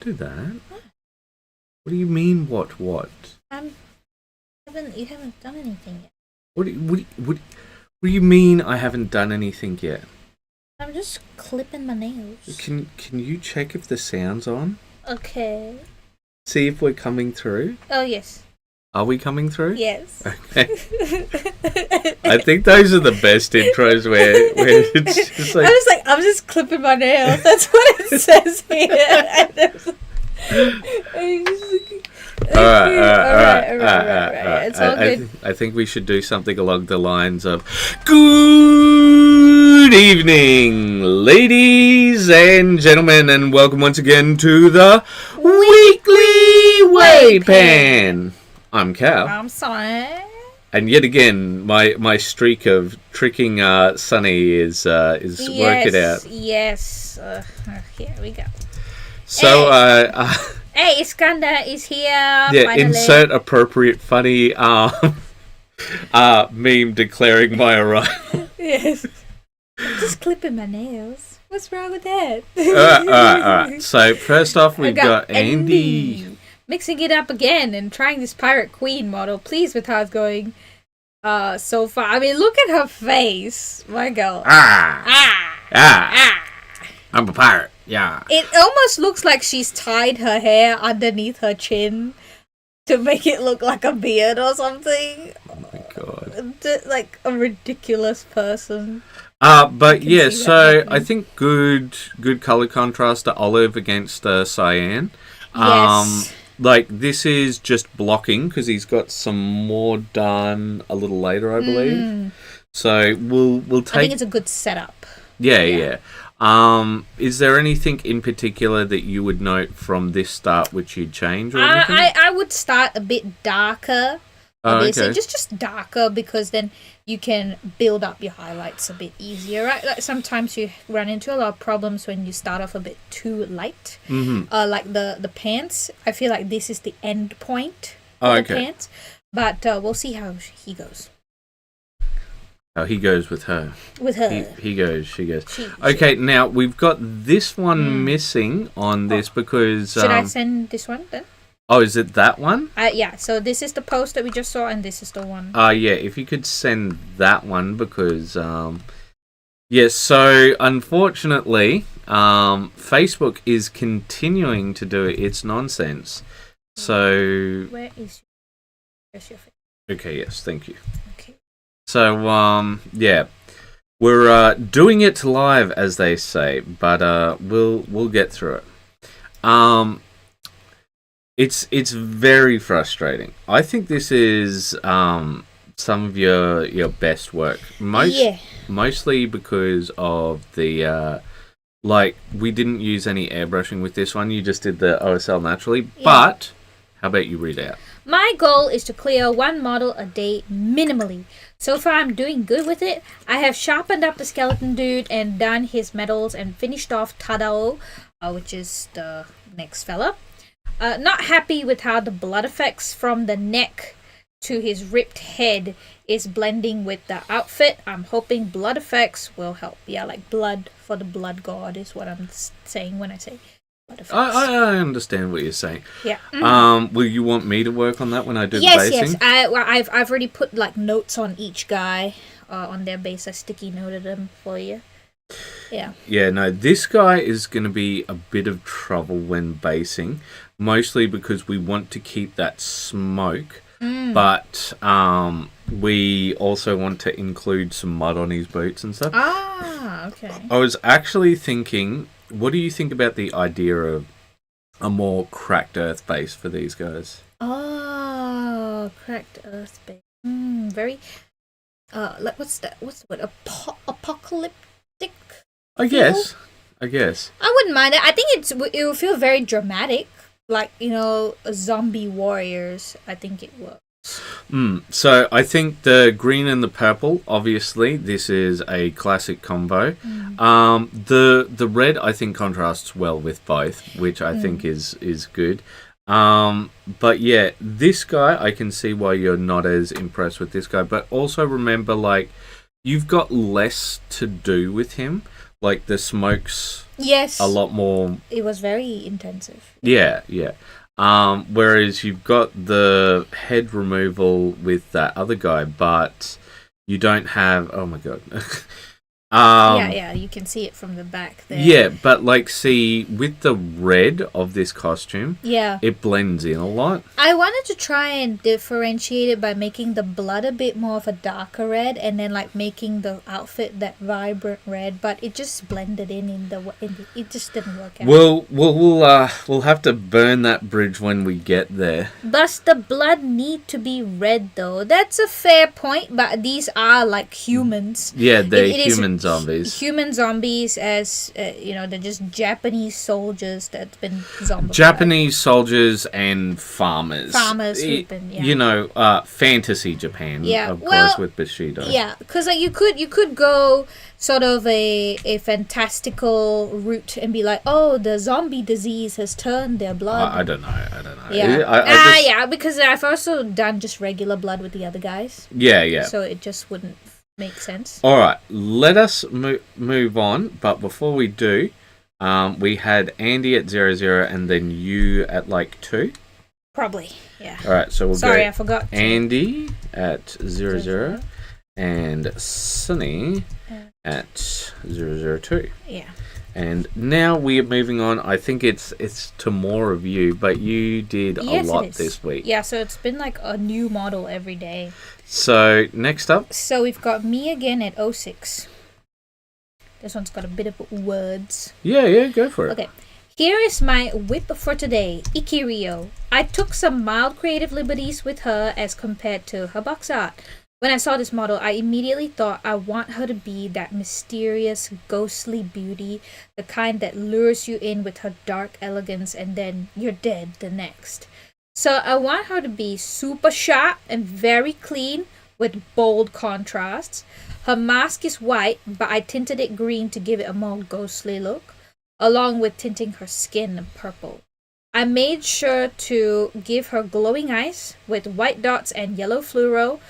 Do that. What do you mean? What? You haven't done anything yet. What do you mean? I haven't done anything yet. I'm just clipping my nails. Can you check if the sound's on? Okay. See if we're coming through. Oh yes. Are we coming through? Yes. Okay. I think those are the best intros where it's just like I'm just clipping my nails. That's what it says here. All right. It's all good. I think we should do something along the lines of good evening, ladies and gentlemen, and welcome once again to the weekly WAYPN. I'm Karl. I'm sorry. And yet again, my streak of tricking Sunny is working out. Yes. Here we go. So, Hey, Iskandar is here. yeah, finally. insert appropriate funny meme declaring my arrival. Yes. I'm just clipping my nails. What's wrong with that? All right. So first off, we've got Andy. Mixing it up again and trying this Pirate Queen model. Pleased with how it's going so far. I mean, look at her face. My God. I'm a pirate. Yeah. It almost looks like she's tied her hair underneath her chin to make it look like a beard or something. Oh my God. Like a ridiculous person. But yeah, so I think good color contrast to olive against cyan. Yes. Like this is just blocking because he's got some more done a little later, I believe. So we'll take. I think it's a good setup. Yeah. Is there anything in particular that you would note from this start which you'd change or anything? I would start a bit darker. Obviously, okay. just darker because then you can build up your highlights a bit easier, right? Like sometimes you run into a lot of problems when you start off a bit too light. Mm-hmm. Like the pants. I feel like this is the end point for the pants. But we'll see how he goes. Oh, he goes with her. With her. He goes, she goes. Okay, now we've got this one missing on this because... Should I send this one then? Oh, is it that one? Yeah, so this is the post that we just saw and this is the one. Yeah, if you could send that one because... Yes, so unfortunately, Facebook is continuing to do its nonsense. So... Where's your face? Okay, yes, thank you. Okay. So, yeah, we're doing it live, as they say, but we'll get through it. It's very frustrating. I think this is some of your best work, mostly because of the like we didn't use any airbrushing with this one. You just did the OSL naturally, but how about you read out? My goal is to clear one model a day minimally. So far, I'm doing good with it. I have sharpened up the skeleton dude and done his medals and finished off Tadao, which is the next fella. Not happy with how the blood effects from the neck to his ripped head is blending with the outfit. I'm hoping blood effects will help. Yeah, like blood for the blood god is what I'm saying when I say blood effects. I understand what you're saying. Yeah. Will you want me to work on that when I do the basing? Yes. I've already put like notes on each guy on their base. I sticky noted them for you. Yeah. Yeah, no, this guy is going to be a bit of trouble when basing, mostly because we want to keep that smoke, but we also want to include some mud on his boots and stuff. Ah, okay. I was actually thinking, what do you think about the idea of a more cracked earth base for these guys? Oh, cracked earth base. Very, like what's the word? Apocalyptic? I guess. I wouldn't mind it. I think it will feel very dramatic, like zombie warriors. I think it works. So I think the green and the purple. Obviously, this is a classic combo. The red I think contrasts well with both, which I think is good. But yeah, this guy I can see why you're not as impressed with this guy. But also remember, like, you've got less to do with him. Like the smokes Yes. a lot more. It was very intensive. Yeah. Whereas you've got the head removal with that other guy, but you don't have. Oh my god. Yeah, you can see it from the back there. Yeah, but like, see, with the red of this costume, Yeah. it blends in a lot. I wanted to try and differentiate it by making the blood a bit more of a darker red, and then like making the outfit that vibrant red, but it just blended it just didn't work out. We'll have to burn that bridge when we get there. Does the blood need to be red though? That's a fair point, but these are like humans. Yeah, they're It is human zombies. Human zombies, as they're just Japanese soldiers that's been zombified. Japanese soldiers and farmers. Farmers who've been, yeah. Fantasy Japan. Yeah, of well, course, with Bushido. Yeah, because like you could go sort of a fantastical route and be like, oh, the zombie disease has turned their blood. I don't know. Yeah, yeah, because I've also done just regular blood with the other guys. Yeah. So it just wouldn't make sense. All right, let us move on. But before we do, we had Andy at 00 and then you at like 2. Probably, yeah. All right, so we'll Sorry, go I forgot. Andy at 00 and Sunny at 002. Yeah. And now we are moving on. I think it's to more of you, but you did a lot this week. Yeah, so it's been like a new model every day. So next up. So we've got me again at 06. This one's got a bit of words. Yeah, go for it. Okay. Here is my whip for today, Ikirio. I took some mild creative liberties with her as compared to her box art. When I saw this model, I immediately thought I want her to be that mysterious, ghostly beauty, the kind that lures you in with her dark elegance and then you're dead the next. So I want her to be super sharp and very clean with bold contrasts. Her mask is white, but I tinted it green to give it a more ghostly look, along with tinting her skin purple. I made sure to give her glowing eyes with white dots and yellow fluoro.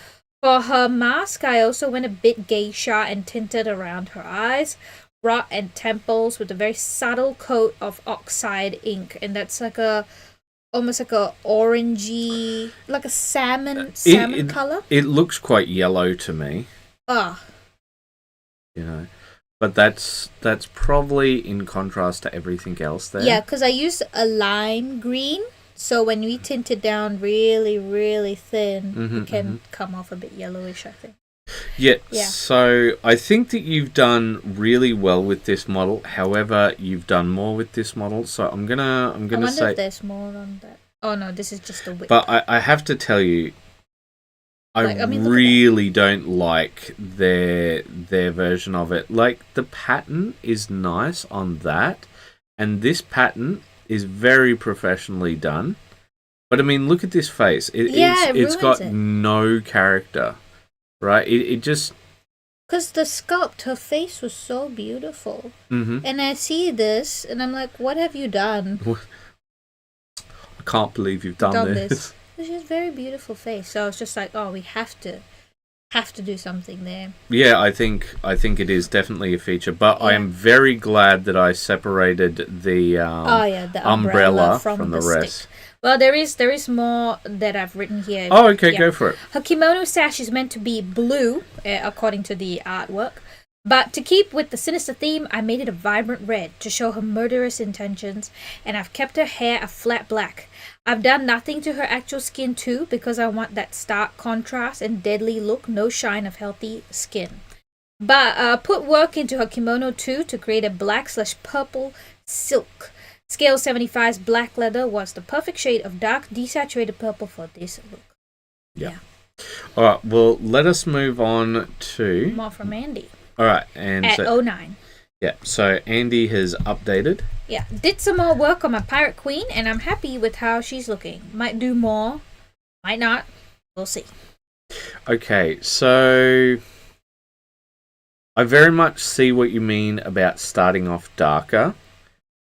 For her mask, I also went a bit geisha and tinted around her eyes, bra and temples with a very subtle coat of oxide ink, and that's like almost like a orangey, like a salmon color. It looks quite yellow to me. But that's probably in contrast to everything else there. Yeah, because I used a lime green. So when we tint it down really, really thin, it can come off a bit yellowish, I think. Yeah, so I think that you've done really well with this model. However, you've done more with this model. So I'm gonna I wonder say if there's more on that. Oh no, this is just a whip. But I have to tell you, I really don't like their version of it. Like, the pattern is nice on that, and this pattern is very professionally done. But I mean, look at this face. It's got no character, right? It just... Because the sculpt, her face was so beautiful. And I see this, and I'm like, what have you done? I can't believe you've done this. She has a very beautiful face. So I was just like, oh, we have to do something there. Yeah, I think it is definitely a feature, but I am very glad that I separated the umbrella from the rest. Well, there is more that I've written here. Oh, okay, go for it. Her kimono sash is meant to be blue, according to the artwork. But to keep with the sinister theme, I made it a vibrant red to show her murderous intentions, and I've kept her hair a flat black. I've done nothing to her actual skin too, because I want that stark contrast and deadly look, no shine of healthy skin. But put work into her kimono too to create a black/purple silk. Scale 75's black leather was the perfect shade of dark desaturated purple for this look. Yeah. All right, well, let us move on to... more from Andy. All right, and at 09. Yeah, so Andy has updated. Yeah, did some more work on my Pirate Queen, and I'm happy with how she's looking. Might do more, might not. We'll see. Okay, so I very much see what you mean about starting off darker.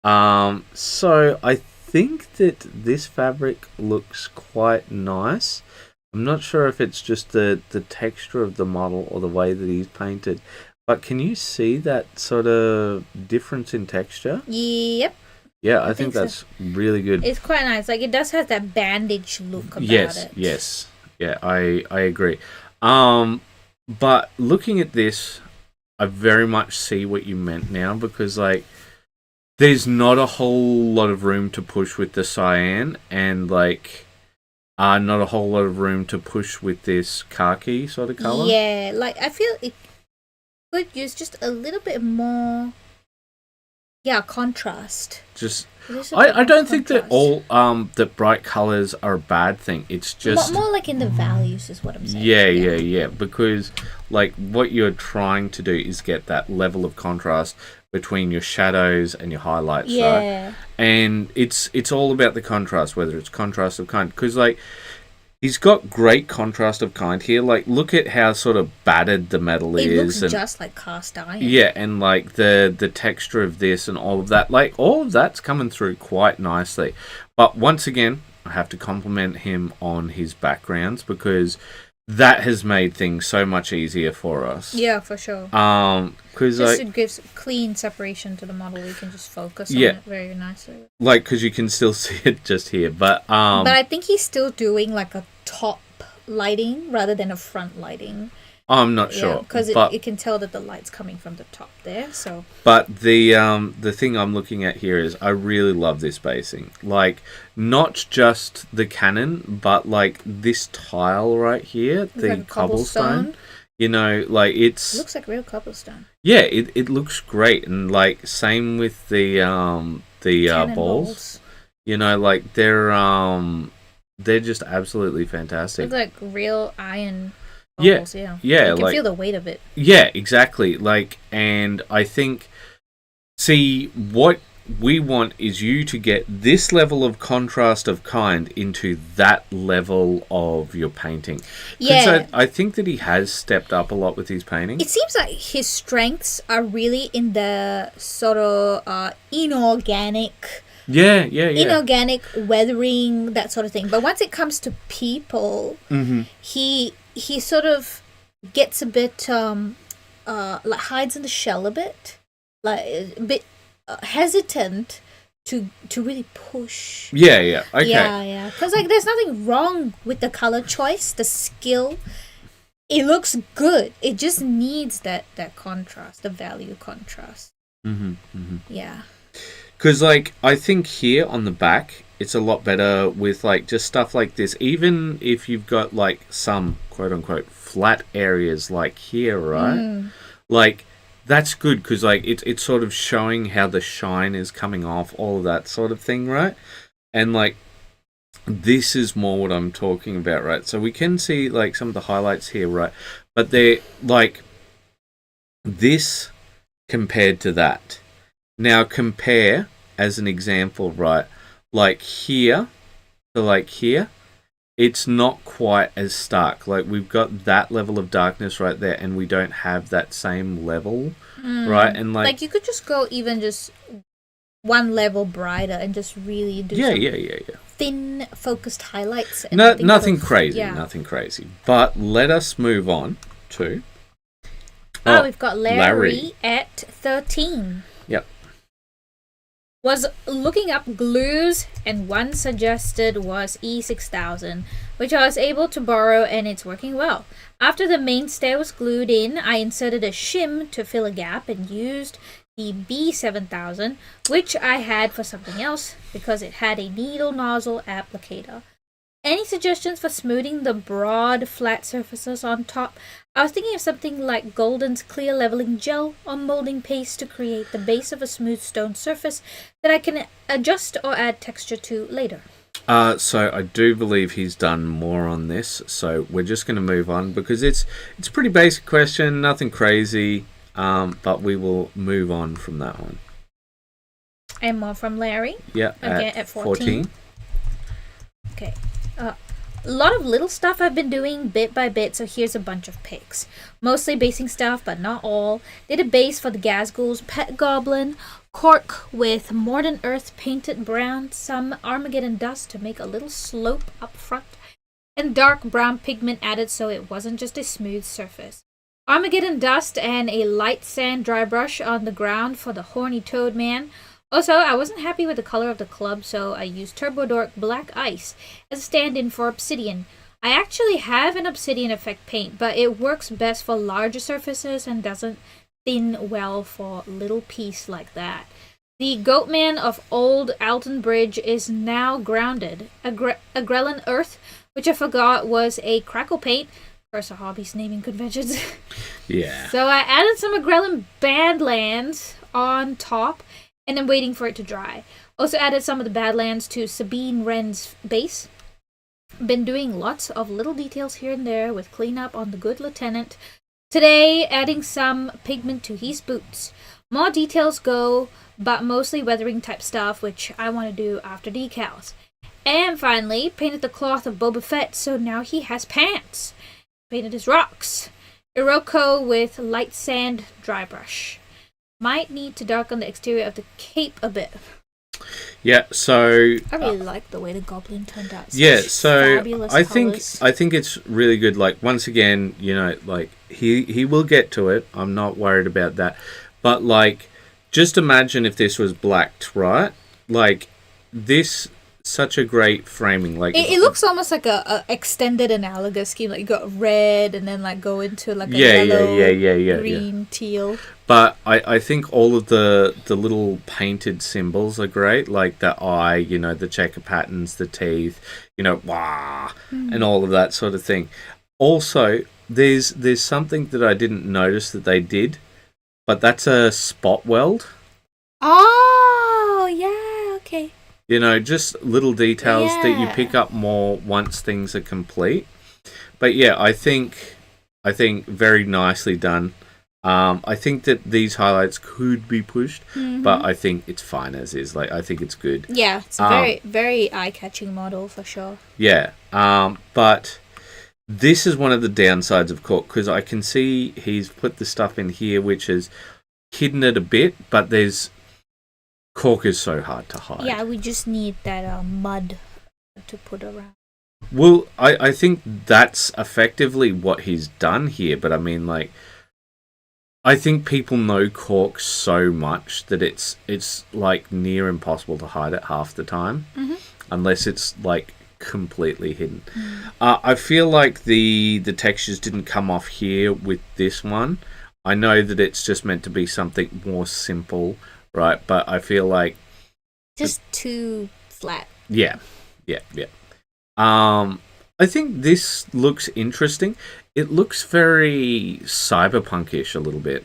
So I think that this fabric looks quite nice. I'm not sure if it's just the texture of the model or the way that he's painted. But can you see that sort of difference in texture? Yep. Yeah, I think that's really good. It's quite nice. Like, it does have that bandage look about it. Yes. Yeah, I agree. But looking at this, I very much see what you meant now, because like there's not a whole lot of room to push with the cyan, and like not a whole lot of room to push with this khaki sort of color. Yeah, like I feel it could use just a little bit more contrast. Just I don't think that all that bright colors are a bad thing. It's just more like in the values is what I'm saying. Yeah. Because like what you're trying to do is get that level of contrast between your shadows and your highlights, right? And it's all about the contrast, whether it's contrast of kind. Because like he's got great contrast of kind here. Like, look at how sort of battered the metal is. It looks just like cast iron. Yeah, and like the texture of this and all of that. Like, all of that's coming through quite nicely. But once again, I have to compliment him on his backgrounds, because that has made things so much easier for us. Yeah, for sure. Because like, it gives clean separation to the model. You can just focus on it very nicely. Like, because you can still see it just here, but I think he's still doing like a top lighting rather than a front lighting. I'm not sure, because it can tell that the light's coming from the top there. So, but the thing I'm looking at here is I really love this basing. Like, not just the cannon, but like this tile right here, the like cobblestone. You know, like it looks like real cobblestone. Yeah, it looks great, and like same with the balls. You know, like they're just absolutely fantastic. Look like real iron. Yeah, you can feel the weight of it. Yeah, exactly. Like, and I think, see, what we want is you to get this level of contrast of kind into that level of your painting. Yeah, I think that he has stepped up a lot with his painting. It seems like his strengths are really in the sort of inorganic. Yeah. Inorganic weathering, that sort of thing. But once it comes to people, he sort of gets a bit like hides in the shell a bit, like a bit hesitant to really push. Yeah. Okay. Yeah. Because like there's nothing wrong with the color choice, the skill. It looks good. It just needs that contrast, the value contrast. Yeah. Because, like, I think here on the back, it's a lot better with, like, just stuff like this. Even if you've got, like, some, quote-unquote, flat areas like here, right? Like, that's good because, like, it's sort of showing how the shine is coming off, all of that sort of thing, right? And, like, this is more what I'm talking about, right? So we can see, like, some of the highlights here, right? But they're, like, this compared to that. Now compare, as an example, right, like here to like here, it's not quite as stark. Like we've got that level of darkness right there, and we don't have that same level, right? And like you could just go even just one level brighter and just really do thin focused highlights. And nothing crazy. But let us move on to. We've got Larry at 13. Yep. Was looking up glues, and one suggested was E6000, which I was able to borrow, and it's working well. After the mainstay was glued in, I inserted a shim to fill a gap and used the B7000, which I had for something else because it had a needle nozzle applicator. Any suggestions for smoothing the broad, flat surfaces on top? I was thinking of something like Golden's clear leveling gel or molding paste to create the base of a smooth stone surface that I can adjust or add texture to later. So I do believe he's done more on this, so we're just going to move on because it's a pretty basic question, nothing crazy, but we will move on from that one. And more from Larry? Yeah, again at 14. Okay. A lot of little stuff I've been doing bit by bit, so here's a bunch of pics. Mostly basing stuff, but not all. Did a base for the Gazghoul's Pet Goblin, cork with Modern Earth painted brown, some Armageddon dust to make a little slope up front, and dark brown pigment added so it wasn't just a smooth surface. Armageddon dust and a light sand dry brush on the ground for the horny toad man. Also, I wasn't happy with the color of the club, so I used Turbo Dork Black Ice as a stand-in for Obsidian. I actually have an Obsidian effect paint, but it works best for larger surfaces and doesn't thin well for little piece like that. The Goatman of Old Alton Bridge is now grounded. A Grelin Earth, which I forgot was a crackle paint. Curse of hobbies naming conventions. Yeah. So I added some Grelin Badlands on top, and then waiting for it to dry. Also added some of the Badlands to Sabine Wren's base. Been doing lots of little details here and there with cleanup on the Good Lieutenant. Today, adding some pigment to his boots. More details go, but mostly weathering type stuff, which I want to do after decals. And finally, painted the cloth of Boba Fett, so now he has pants. Painted his rocks. Iroko with light sand dry brush. Might need to darken the exterior of the cape a bit. Yeah, so I really like the way the goblin turned out. Yeah, so I think it's really good. Like, once again, you know, like he will get to it. I'm not worried about that. But like, just imagine if this was blacked, right? Like, this such a great framing. Like, it looks almost like a extended analogous scheme. Like, you got red and then like go into like a yellow, green, teal. But I think all of the little painted symbols are great, like the eye, you know, the checker patterns, the teeth, you know, wah, and all of that sort of thing. Also, there's something that I didn't notice that they did, but that's a spot weld. Oh, yeah, okay. You know, just little details that you pick up more once things are complete. But yeah, I think very nicely done. I think that these highlights could be pushed, but I think it's fine as is. Like, I think it's good. Yeah, it's a very, very eye-catching model for sure. Yeah, but this is one of the downsides of Cork, because I can see he's put the stuff in here which has hidden it a bit, but Cork is so hard to hide. Yeah, we just need that mud to put around. Well, I think that's effectively what he's done here, but I mean, like, I think people know Cork so much that it's like near impossible to hide it half the time, unless it's like completely hidden. I feel like the textures didn't come off here with this one. I know that it's just meant to be something more simple, right? But I feel like just too flat. Yeah. I think this looks interesting. It looks very cyberpunkish a little bit.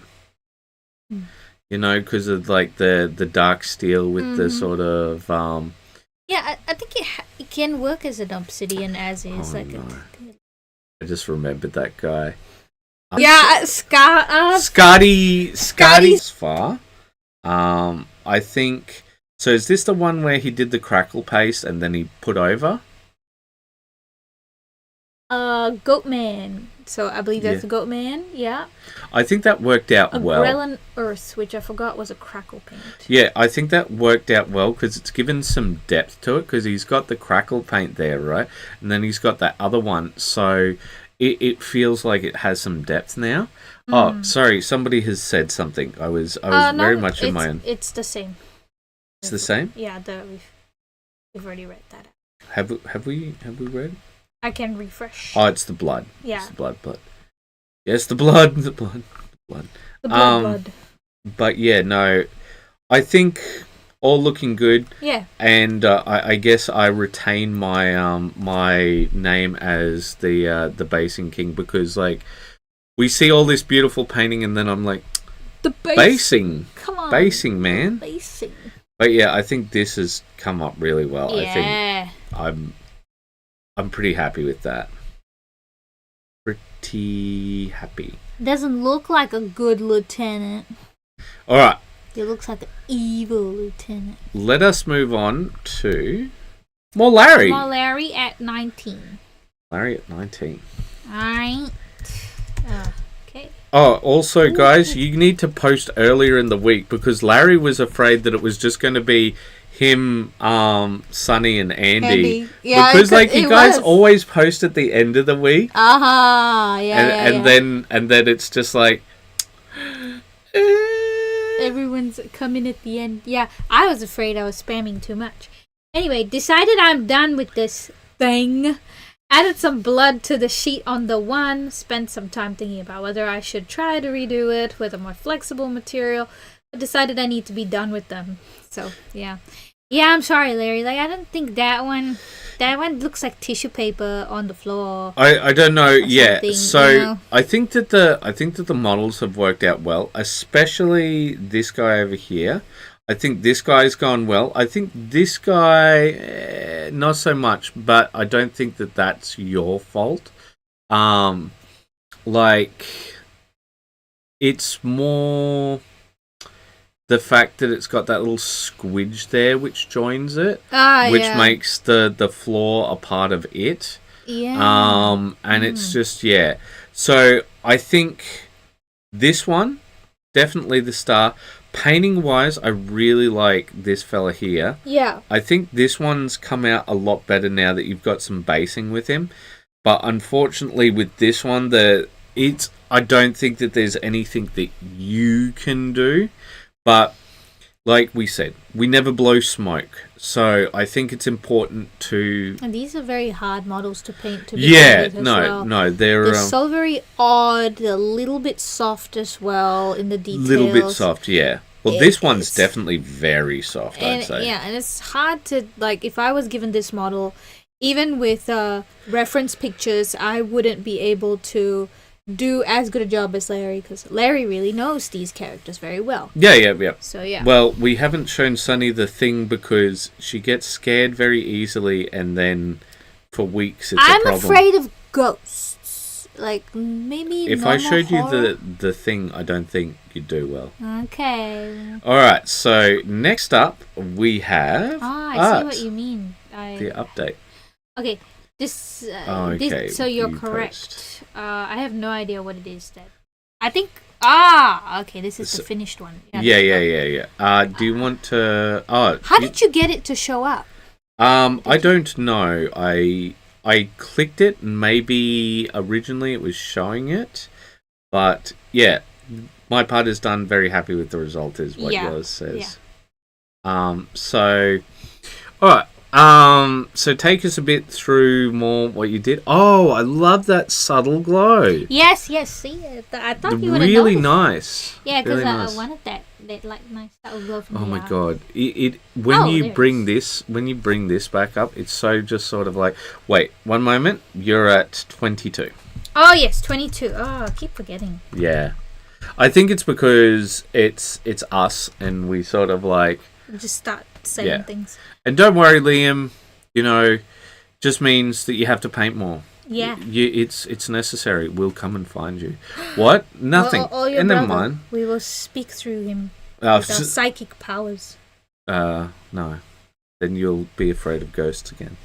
You know, because of like the dark steel with the sort of Yeah, I think it can work as an obsidian as is. I just remembered that guy. Yeah, Scotty far. I think so. Is this the one where he did the crackle paste and then he put over? Goatman. So I believe that's the Goatman. Yeah. I think that worked out well. Grelin Earth, which I forgot was a crackle paint. Yeah, I think that worked out well because it's given some depth to it, because he's got the crackle paint there, right? And then he's got that other one, so it feels like it has some depth now. Oh, sorry, somebody has said something. I was very much in my own. It's the same. It's the same? Yeah, we've already read that. Have we read? I can refresh. Oh, it's the blood. Yeah. It's the blood. Yes, the blood. The blood. Blood. But yeah, no, I think all looking good. Yeah. And I guess I retain my my name as the basing king, because like we see all this beautiful painting and then I'm like, the basing. Come on. Basing, man. Basing. But yeah, I think this has come up really well. Yeah. I think I'm pretty happy with that. Pretty happy. Doesn't look like a good lieutenant. All right. It looks like an evil lieutenant. Let us move on to more Larry. More Larry at 19. Larry at 19. Alright. Okay. Oh, also, guys, you need to post earlier in the week, because Larry was afraid that it was just going to be him, Sunny and Andy. Yeah, because like you it guys was. always post at the end of the week, Yeah, and then it's just like everyone's coming at the end. Yeah, I was afraid I was spamming too much. Anyway, decided I'm done with this thing. Added some blood to the sheet on the one. Spent some time thinking about whether I should try to redo it with a more flexible material. But decided I need to be done with them. So, yeah. Yeah, I'm sorry, Larry. Like, I don't think that one looks like tissue paper on the floor. I don't know. Yeah, so you know? I think that the models have worked out well, especially this guy over here. I think this guy's gone well. I think this guy not so much, but I don't think that that's your fault. Like it's more the fact that it's got that little squidge there which joins it, which makes the floor a part of it. Yeah. And it's just, yeah. So I think this one, definitely the star. Painting wise, I really like this fella here. Yeah. I think this one's come out a lot better now that you've got some basing with him. But unfortunately with this one, I don't think that there's anything that you can do. But like we said, we never blow smoke. So I think it's important to... And these are very hard models to paint to begin with as well. No, they're so very odd, a little bit soft as well in the details. Little bit soft, yeah. Well, this one's definitely very soft, I'd say. Yeah, and it's hard to, like, if I was given this model, even with reference pictures, I wouldn't be able to do as good a job as Larry, because Larry really knows these characters very well. Yeah. So, yeah. Well, we haven't shown Sunny the thing because she gets scared very easily, and then for weeks it's a problem. I'm afraid of ghosts. Like, maybe if I showed you the thing, I don't think you'd do well. Okay. Alright, so next up we have I see what you mean. The update. Okay. This, okay, so you're correct. I have no idea what it is then. I think... okay, this is the finished one. Yeah. Do you want to... How did you get it to show up? I don't know. I clicked it, and maybe originally it was showing it. But, yeah, my part is done. Very happy with the result is what yours says. Yeah. So, alright. So take us a bit through more what you did. Oh, I love that subtle glow. Yes. See, I thought you would have really nice. Yeah, because I wanted that like nice subtle glow from Oh my god! When you bring this back up, it's so just sort of like. Wait, one moment. You're at 22. Oh yes, 22. Oh, I keep forgetting. Yeah, I think it's because it's us, and we sort of like just start saying things. And don't worry, Liam. You know, just means that you have to paint more. Yeah. It's necessary. We'll come and find you. What? Nothing. And never mind. We will speak through him with our psychic powers. No. Then you'll be afraid of ghosts again.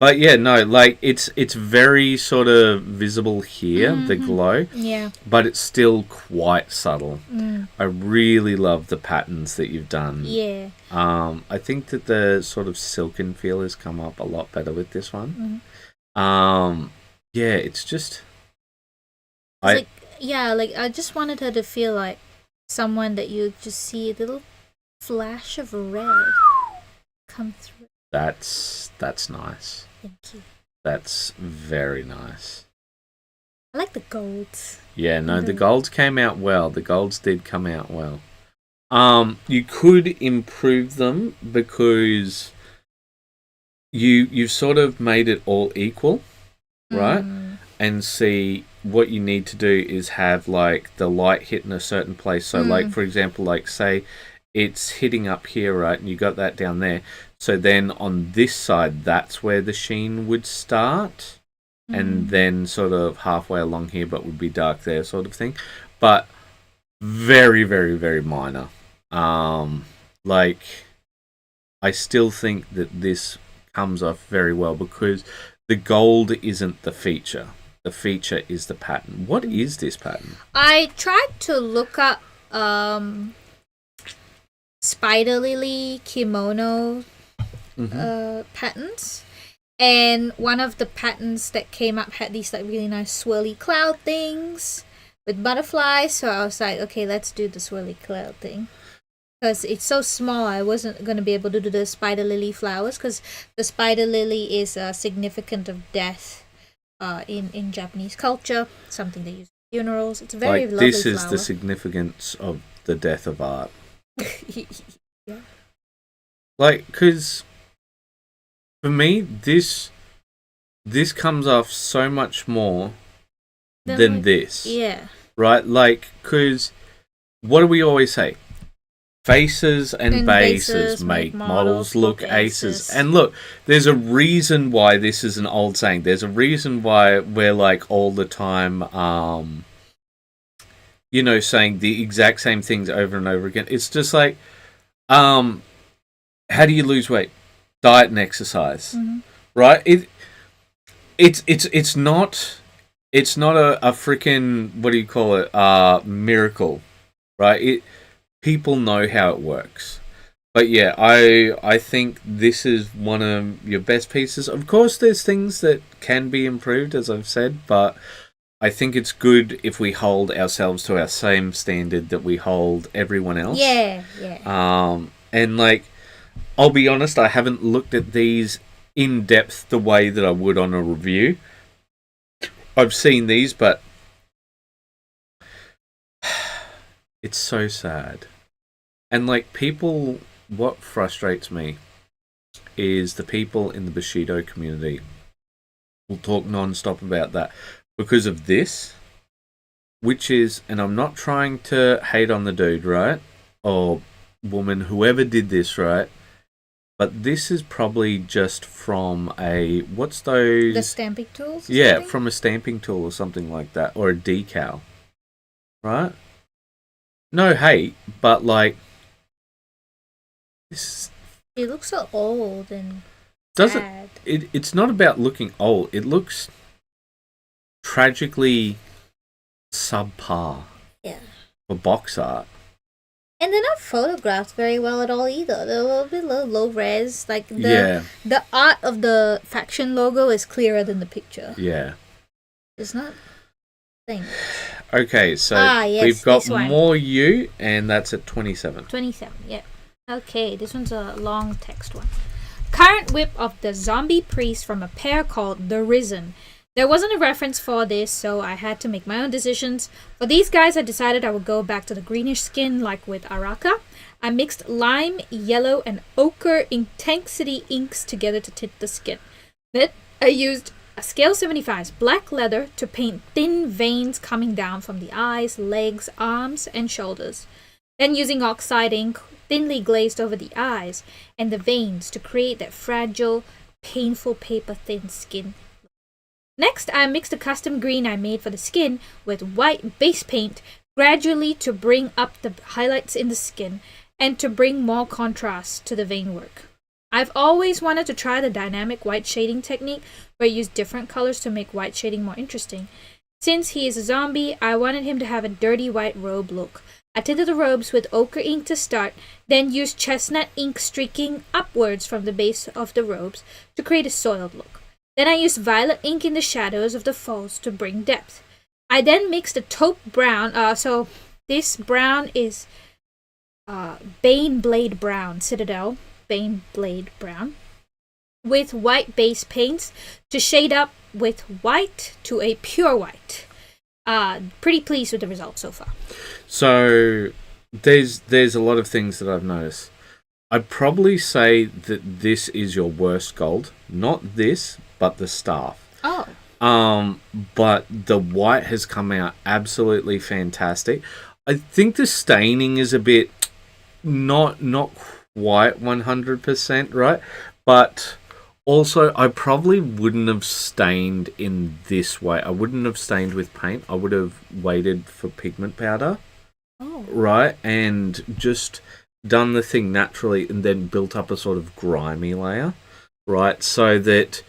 But yeah, no, like it's very sort of visible here, the glow. Yeah. But it's still quite subtle. I really love the patterns that you've done. Yeah. I think that the sort of silken feel has come up a lot better with this one. Yeah, it's just I just wanted her to feel like someone that you just see a little flash of red come through. That's nice. Thank you. That's very nice. I like the golds. Yeah, no, the golds came out well. The golds did come out well. You could improve them because you've sort of made it all equal, right? And see what you need to do is have like the light hit in a certain place. So like for example, like say it's hitting up here, right? And you got that down there. So then on this side, that's where the sheen would start. And then sort of halfway along here, but would be dark there sort of thing. But very, very, very minor. Like, I still think that this comes off very well because the gold isn't the feature. The feature is the pattern. What is this pattern? I tried to look up spider lily kimono patterns. And one of the patterns that came up had these like really nice swirly cloud things with butterflies. So I was like, okay, let's do the swirly cloud thing. Because it's so small, I wasn't going to be able to do the spider lily flowers. Because the spider lily is significant of death in Japanese culture. Something they use at funerals. It's a very lovely this is flower. the significance of the death of art. Yeah. Like, because for me, this comes off so much more than this. Yeah. Right? Like, because what do we always say? Faces and bases make models look aces. And look, there's a reason why this is an old saying. There's a reason why we're like all the time, saying the exact same things over and over again. It's just like, how do you lose weight? Diet and exercise, right? It's not a freaking, what do you call it? Miracle, right? People know how it works. But yeah, I think this is one of your best pieces. Of course, there's things that can be improved, as I've said, but I think it's good if we hold ourselves to our same standard that we hold everyone else. Yeah. And like, I'll be honest, I haven't looked at these in depth the way that I would on a review. I've seen these, but it's so sad. And like, people, what frustrates me is the people in the Bushido community will talk non-stop about that because of this, which is, and I'm not trying to hate on the dude, right? Or woman, whoever did this, right? But this is probably just from a, what's those? The stamping tools? Yeah, from a stamping tool or something like that. Or a decal. Right? No hate, but like, this... It looks so old and sad. It's not about looking old. It looks tragically subpar. Yeah. For box art. And they're not photographed very well at all either. They're a little bit low res. Like the art of the faction logo is clearer than the picture. Yeah. It's not thing. Okay, so yes, we've got more you, and that's at 27. 27, yeah. Okay, this one's a long text one. Current whip of the zombie priest from a pair called The Risen. There wasn't a reference for this, so I had to make my own decisions. For these guys, I decided I would go back to the greenish skin like with Araka. I mixed lime, yellow, and ochre intensity inks together to tint the skin. Then I used a scale 75's black leather to paint thin veins coming down from the eyes, legs, arms, and shoulders. Then using oxide ink, thinly glazed over the eyes and the veins to create that fragile, painful paper-thin skin. Next, I mixed the custom green I made for the skin with white base paint gradually to bring up the highlights in the skin and to bring more contrast to the vein work. I've always wanted to try the dynamic white shading technique where you use different colors to make white shading more interesting. Since he is a zombie, I wanted him to have a dirty white robe look. I tinted the robes with ochre ink to start, then used chestnut ink streaking upwards from the base of the robes to create a soiled look. Then I used violet ink in the shadows of the folds to bring depth. I then mixed a taupe brown, so this brown is Bane Blade Brown, Citadel Bane Blade Brown, with white base paints to shade up with white to a pure white. Pretty pleased with the results so far. So there's a lot of things that I've noticed. I'd probably say that this is your worst gold. Not this, but the staff. Oh. But the white has come out absolutely fantastic. I think the staining is a bit not quite 100%, right? But also, I probably wouldn't have stained in this way. I wouldn't have stained with paint. I would have waited for pigment powder. Oh. Right? And just done the thing naturally and then built up a sort of grimy layer, right? So that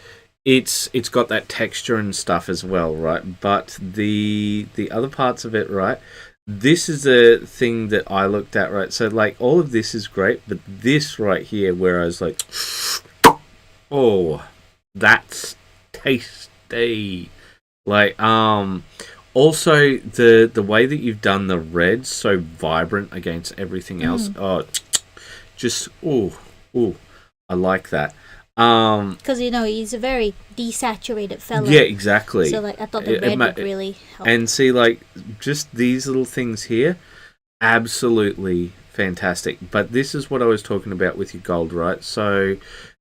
it's got that texture and stuff as well, right? But the other parts of it, right? this is a thing that I looked at, right? So like all of this is great, but this right here, where I was like, oh, that's tasty. Like also the way that you've done the red so vibrant against everything else. Oh, just I like that. Because he's a very desaturated fella. Yeah, exactly. So like I thought the red would really help. And see, like just these little things here, absolutely fantastic. But this is what I was talking about with your gold, right? So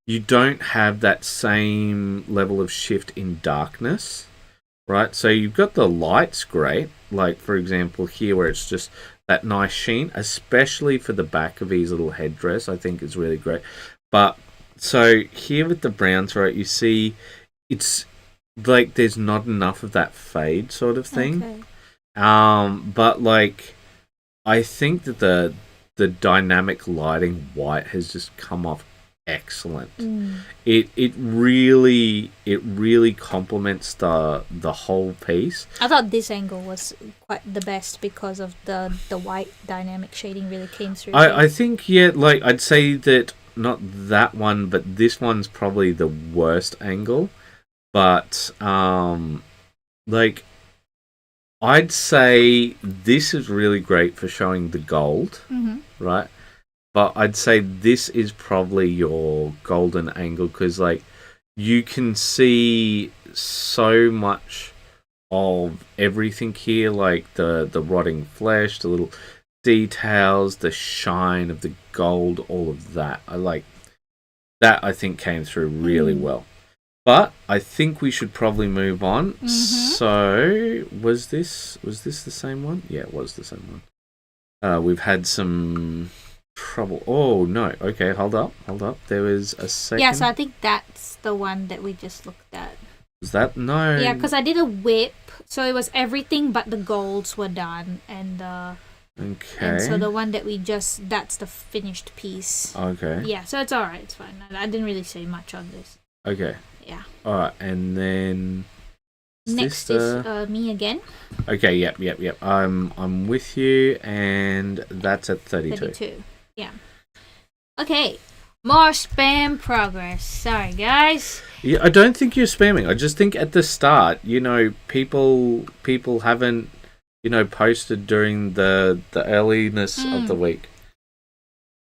you don't have that same level of shift in darkness, right? So you've got the lights great, like for example here where it's just that nice sheen, especially for the back of his little headdress, I think is really great. But so here with the browns, right, you see it's like there's not enough of that fade sort of thing. Okay. But like I think that the dynamic lighting white has just come off excellent. It really complements the whole piece. I thought this angle was quite the best because of the white dynamic shading really came through. I think like I'd say that not that one, but this one's probably the worst angle. But like I'd say this is really great for showing the gold, right? But I'd say this is probably your golden angle because, like, you can see so much of everything here, like the rotting flesh, the little details, the shine of the gold, all of that. I like that. I think came through really well. But I think we should probably move on. So was this the same one? Yeah, it was the same one. We've had some trouble. Oh no. Okay, hold up. There was a second. Yeah, so I think that's the one that we just looked at. Was that no? Yeah, because I did a whip, so it was everything but the golds were done, and okay. And so the one that that's the finished piece. Okay. Yeah, so it's alright. It's fine. I didn't really say much on this. Okay. Yeah. All right, and then next is me again. Okay. Yep. I'm with you, and that's at 32. 32. Yeah. Okay. More spam progress. Sorry, guys. Yeah, I don't think you're spamming. I just think at the start, people haven't, posted during the earliness of the week.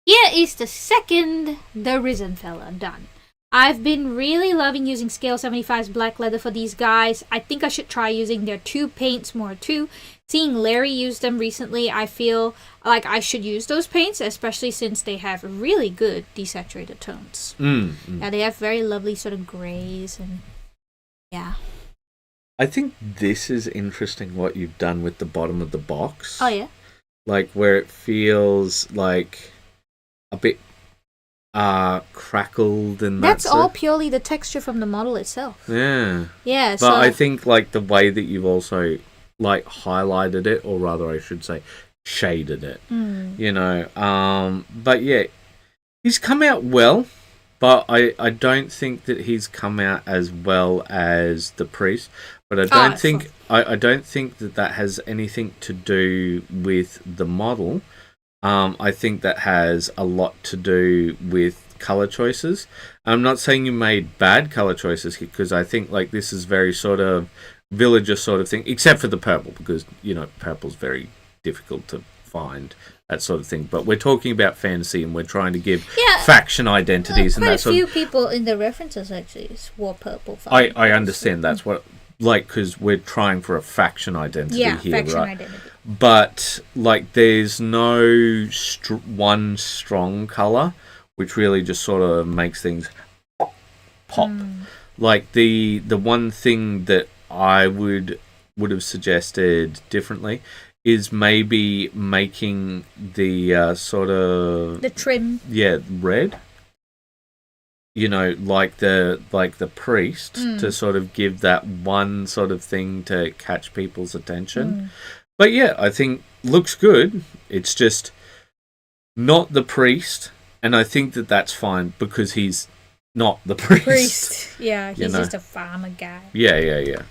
Here is the second The Risen fella done. I've been really loving using Scale 75's black leather for these guys. I think I should try using their 2 paints more too. Seeing Larry use them recently, I feel like I should use those paints, especially since they have really good desaturated tones. Yeah, they have very lovely sort of grays and yeah. I think this is interesting what you've done with the bottom of the box. Oh yeah? Like where it feels like a bit crackled and that's all purely the texture from the model itself. Yeah. Yeah. But I think like the way that you've also like highlighted it, or rather I should say shaded it. But yeah, he's come out well, but I don't think that he's come out as well as the priest. But I don't think I don't think that has anything to do with the model. I think that has a lot to do with color choices. I'm not saying you made bad color choices because I think like this is very sort of villager sort of thing, except for the purple because purple's very difficult to find, that sort of thing. But we're talking about fantasy and we're trying to give faction identities and that sort of. Quite a few people in the references actually wore purple. I understand that's what because we're trying for a faction identity here, faction right? Identity. But like there's no one strong color which really just sort of makes things pop. Like the one thing that I would have suggested differently is maybe making the sort of the trim red, like the priest to sort of give that one sort of thing to catch people's attention. But yeah, I think looks good. It's just not the priest, and I think that that's fine because he's not the priest. Yeah, he's just a farmer guy. Yeah.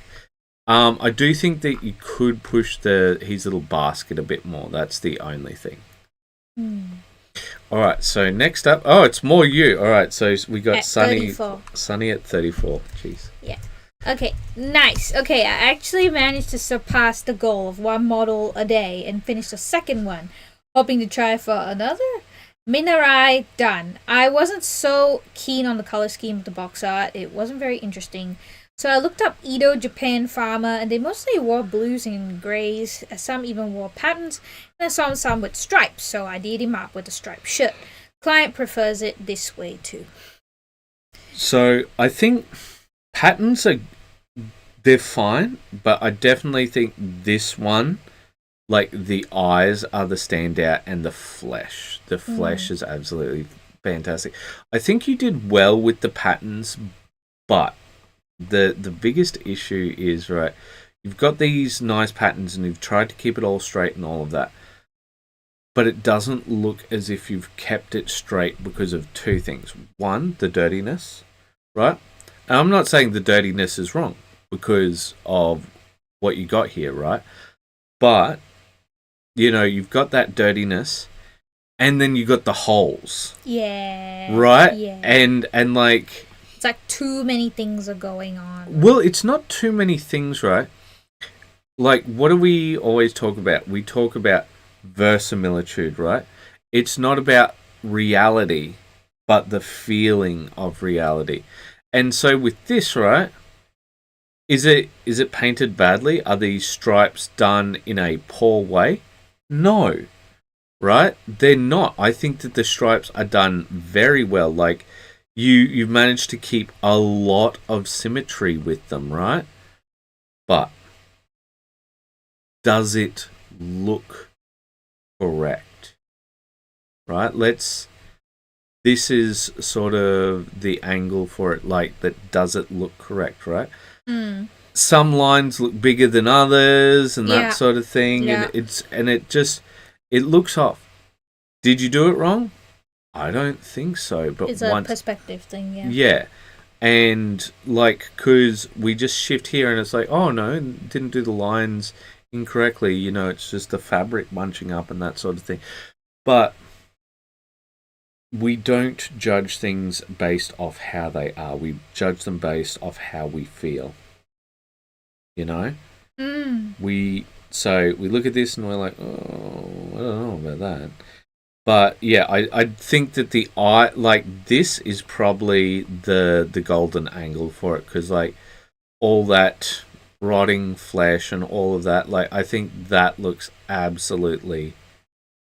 I do think that you could push his little basket a bit more. That's the only thing. All right, so next up, it's more you. All right, so we got At Sunny. 34. Sunny at 34. Jeez. Yeah. Okay, nice. Okay, I actually managed to surpass the goal of one model a day and finish the second one, hoping to try for another. Minarai done. I wasn't so keen on the color scheme of the box art. It wasn't very interesting. So I looked up Edo Japan Farmer, and they mostly wore blues and grays. Some even wore patterns, and I saw some with stripes, so I did him up with a striped shirt. Client prefers it this way too. So I think patterns they're fine, but I definitely think this one, like the eyes are the standout, and the flesh. The flesh is absolutely fantastic. I think you did well with the patterns, but the biggest issue is, right, you've got these nice patterns and you've tried to keep it all straight and all of that, but it doesn't look as if you've kept it straight because of two things. One, the dirtiness, right? And I'm not saying the dirtiness is wrong because of what you got here, right? But, you've got that dirtiness, and then you got the holes. Yeah. Right? Yeah. And like... It's like too many things are going on. Well, it's not too many things, right? Like, what do we always talk about? We talk about verisimilitude, right? It's not about reality, but the feeling of reality. And so with this, right, is it painted badly? Are these stripes done in a poor way? No, right? They're not. I think that the stripes are done very well. Like, you've managed to keep a lot of symmetry with them, right? But does it look correct? Right? This is sort of the angle for it, like, that does it look correct, right? Some lines look bigger than others and that sort of thing, and it looks off. Did you do it wrong? I don't think so, but it's a perspective thing, yeah. Yeah, and like, because we just shift here and it's like, oh no, didn't do the lines incorrectly, it's just the fabric bunching up and that sort of thing. But we don't judge things based off how they are. We judge them based off how we feel. We look at this and we're like, oh, I don't know about that. But yeah, I think that the eye, like, this is probably the golden angle for it, because like all that rotting flesh and all of that, like, I think that looks absolutely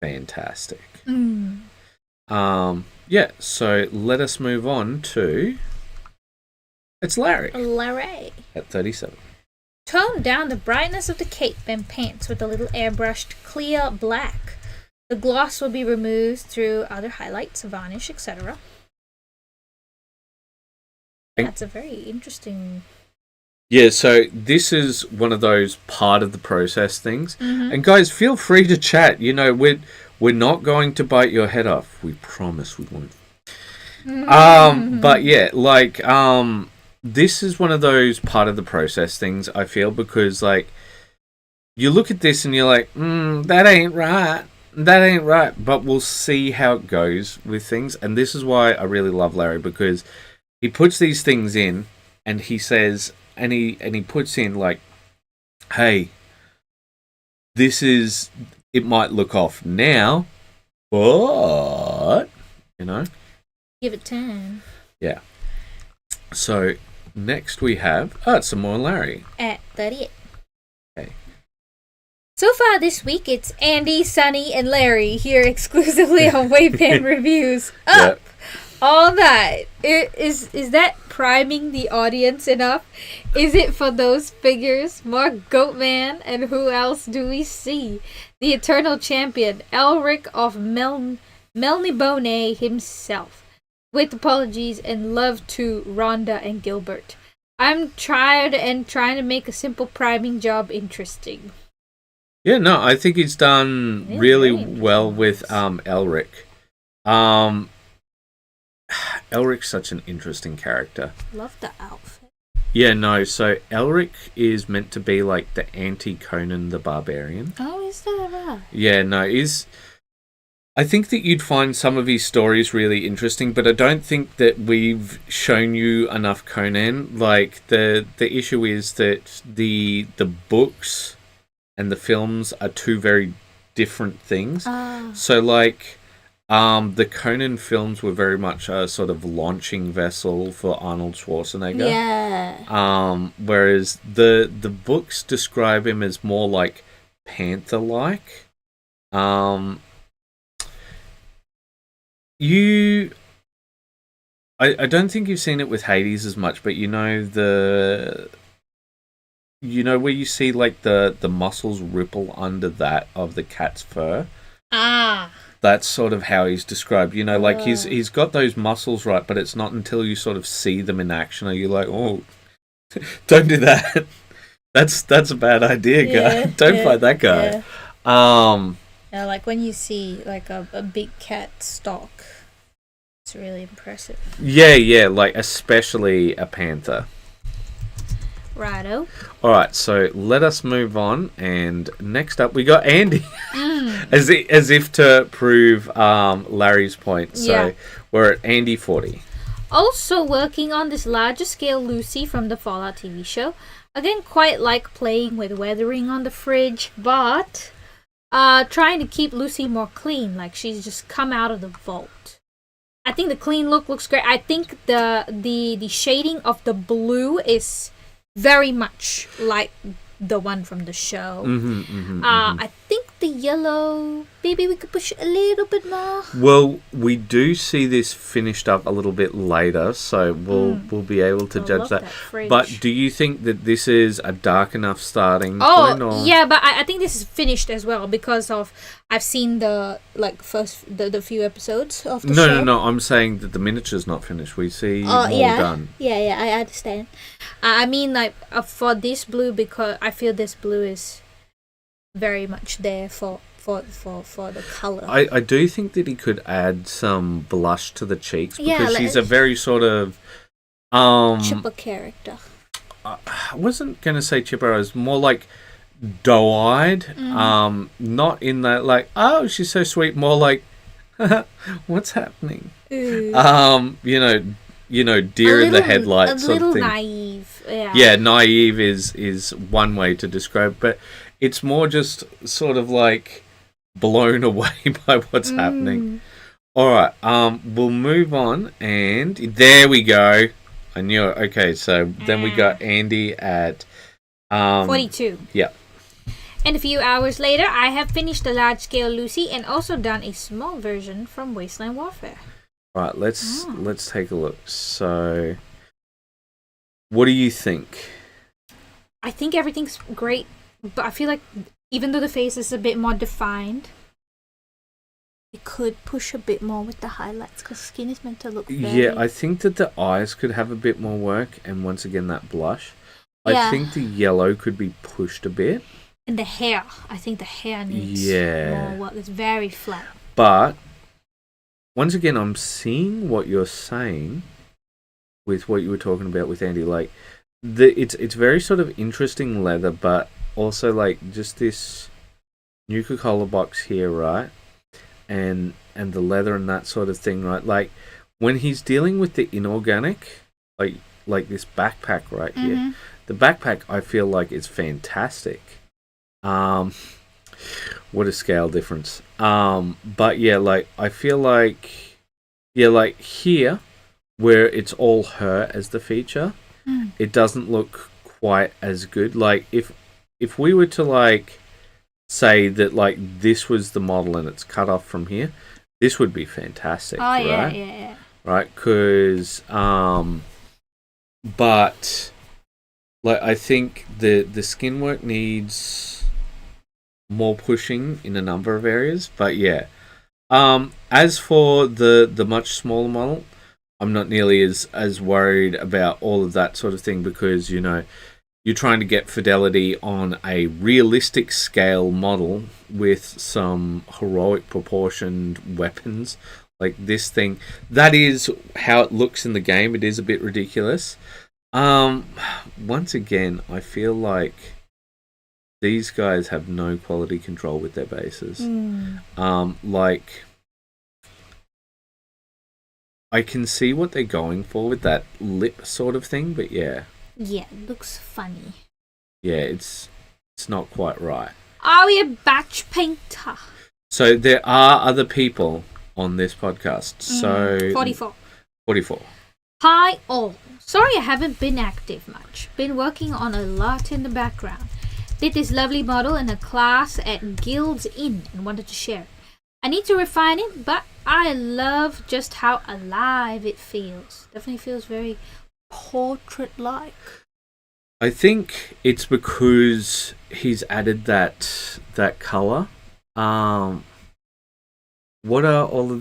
fantastic. Yeah, so let us move on to, it's Larry. Larry. At 37. Tone down the brightness of the cape and pants with a little airbrushed clear black. The gloss will be removed through other highlights, varnish, etc. That's a very interesting... Yeah, so this is one of those part of the process things. And guys, feel free to chat. We're not going to bite your head off. We promise we won't. But yeah, like, this is one of those part of the process things, I feel, because like, you look at this and you're like, that ain't right. That ain't right, but we'll see how it goes with things. And this is why I really love Larry, because he puts these things in and he says, and he puts in like, hey, it might look off now, but, give it time. Yeah. So next we have, it's some more Larry. At 38. Okay. So far this week, it's Andy, Sunny, and Larry here exclusively on WAYPN Reviews. Up all night. Is that priming the audience enough? Is it for those figures? More Goatman, and who else do we see? The eternal champion, Elric of Melnibone himself. With apologies and love to Rhonda and Gilbert. I'm tired and trying to make a simple priming job interesting. Yeah, no, I think he's done really well with Elric. Elric's such an interesting character. Love the outfit. Yeah, no. So Elric is meant to be like the anti-Conan the Barbarian. Oh, is that right? Yeah, no. I think that you'd find some of his stories really interesting, but I don't think that we've shown you enough Conan. Like the issue is that the books and the films are two very different things. So like the Conan films were very much a sort of launching vessel for Arnold Schwarzenegger. Yeah. Whereas the books describe him as more like panther-like. I don't think you've seen it with Hades as much, but you know where you see like the muscles ripple under that of the cat's fur. That's sort of how he's described. You know, like he's got those muscles right, but it's not until you sort of see them in action are you like, oh, don't do that. That's a bad idea, guy. Don't fight that guy. Yeah, like when you see like a big cat stalk, it's really impressive. Yeah, like especially a panther. Righto. Alright, so let us move on, and next up we got Andy. as if to prove Larry's point. So we're at Andy 40. Also working on this larger scale Lucy from the Fallout TV show. Again, quite like playing with weathering on the fridge, but trying to keep Lucy more clean, like she's just come out of the vault. I think the clean look looks great. I think the shading of the blue is very much like the one from the show. I think the yellow, maybe we could push it a little bit more. Well, we do see this finished up a little bit later, so we'll be able to judge that. But do you think that this is a dark enough starting point? Or? Yeah, but I think this is finished as well because of I've seen the the few episodes of the show. No. I'm saying that the miniature's not finished. We see more done. Yeah, I understand. I mean, like for this blue, because I feel this blue is very much there for the color. I do think that he could add some blush to the cheeks because she's a very sort of chipper character. I wasn't gonna say chipper. I was more like doe-eyed. Not in that like, oh, she's so sweet. More like, what's happening? You know, deer in the headlights sort of thing. A little naive. Yeah, naive is one way to describe, but it's more just sort of like blown away by what's happening. All right, we'll move on, and there we go. I knew it. Okay, so then we got Andy at 42. Yeah. And a few hours later, I have finished the large-scale Lucy and also done a small version from Wasteland Warfare. Right, let's take a look. So, what do you think? I think everything's great, but I feel like even though the face is a bit more defined, it could push a bit more with the highlights because skin is meant to look very... Yeah, I think that the eyes could have a bit more work, and once again, that blush. I think the yellow could be pushed a bit. And the hair. I think the hair needs more work. It's very flat. But once again, I'm seeing what you're saying with what you were talking about with Andy. Like, it's very sort of interesting leather, but also like just this Nuka-Cola box here, right? And the leather and that sort of thing, right? Like when he's dealing with the inorganic, like this backpack right here, the backpack I feel like is fantastic. What a scale difference. But yeah, like I feel like like here where it's all her as the feature, it doesn't look quite as good. Like if we were to like say that like this was the model and it's cut off from here, this would be fantastic. Oh yeah. Right, because but like I think the skin work needs more pushing in a number of areas, but yeah. As for the much smaller model, I'm not nearly as worried about all of that sort of thing because you know you're trying to get fidelity on a realistic scale model with some heroic proportioned weapons like this thing. That is how it looks in the game. It is a bit ridiculous. Once again, I feel like these guys have no quality control with their bases. Like, I can see what they're going for with that lip sort of thing, but yeah. Yeah, it looks funny. Yeah, it's not quite right. Are we a batch painter? So there are other people on this podcast. So 44. 44. Hi all. Sorry I haven't been active much. Been working on a lot in the background. Did this lovely model in a class at Guild's Inn and wanted to share it. I need to refine it, but I love just how alive it feels. Definitely feels very portrait-like. I think it's because he's added that color. What do all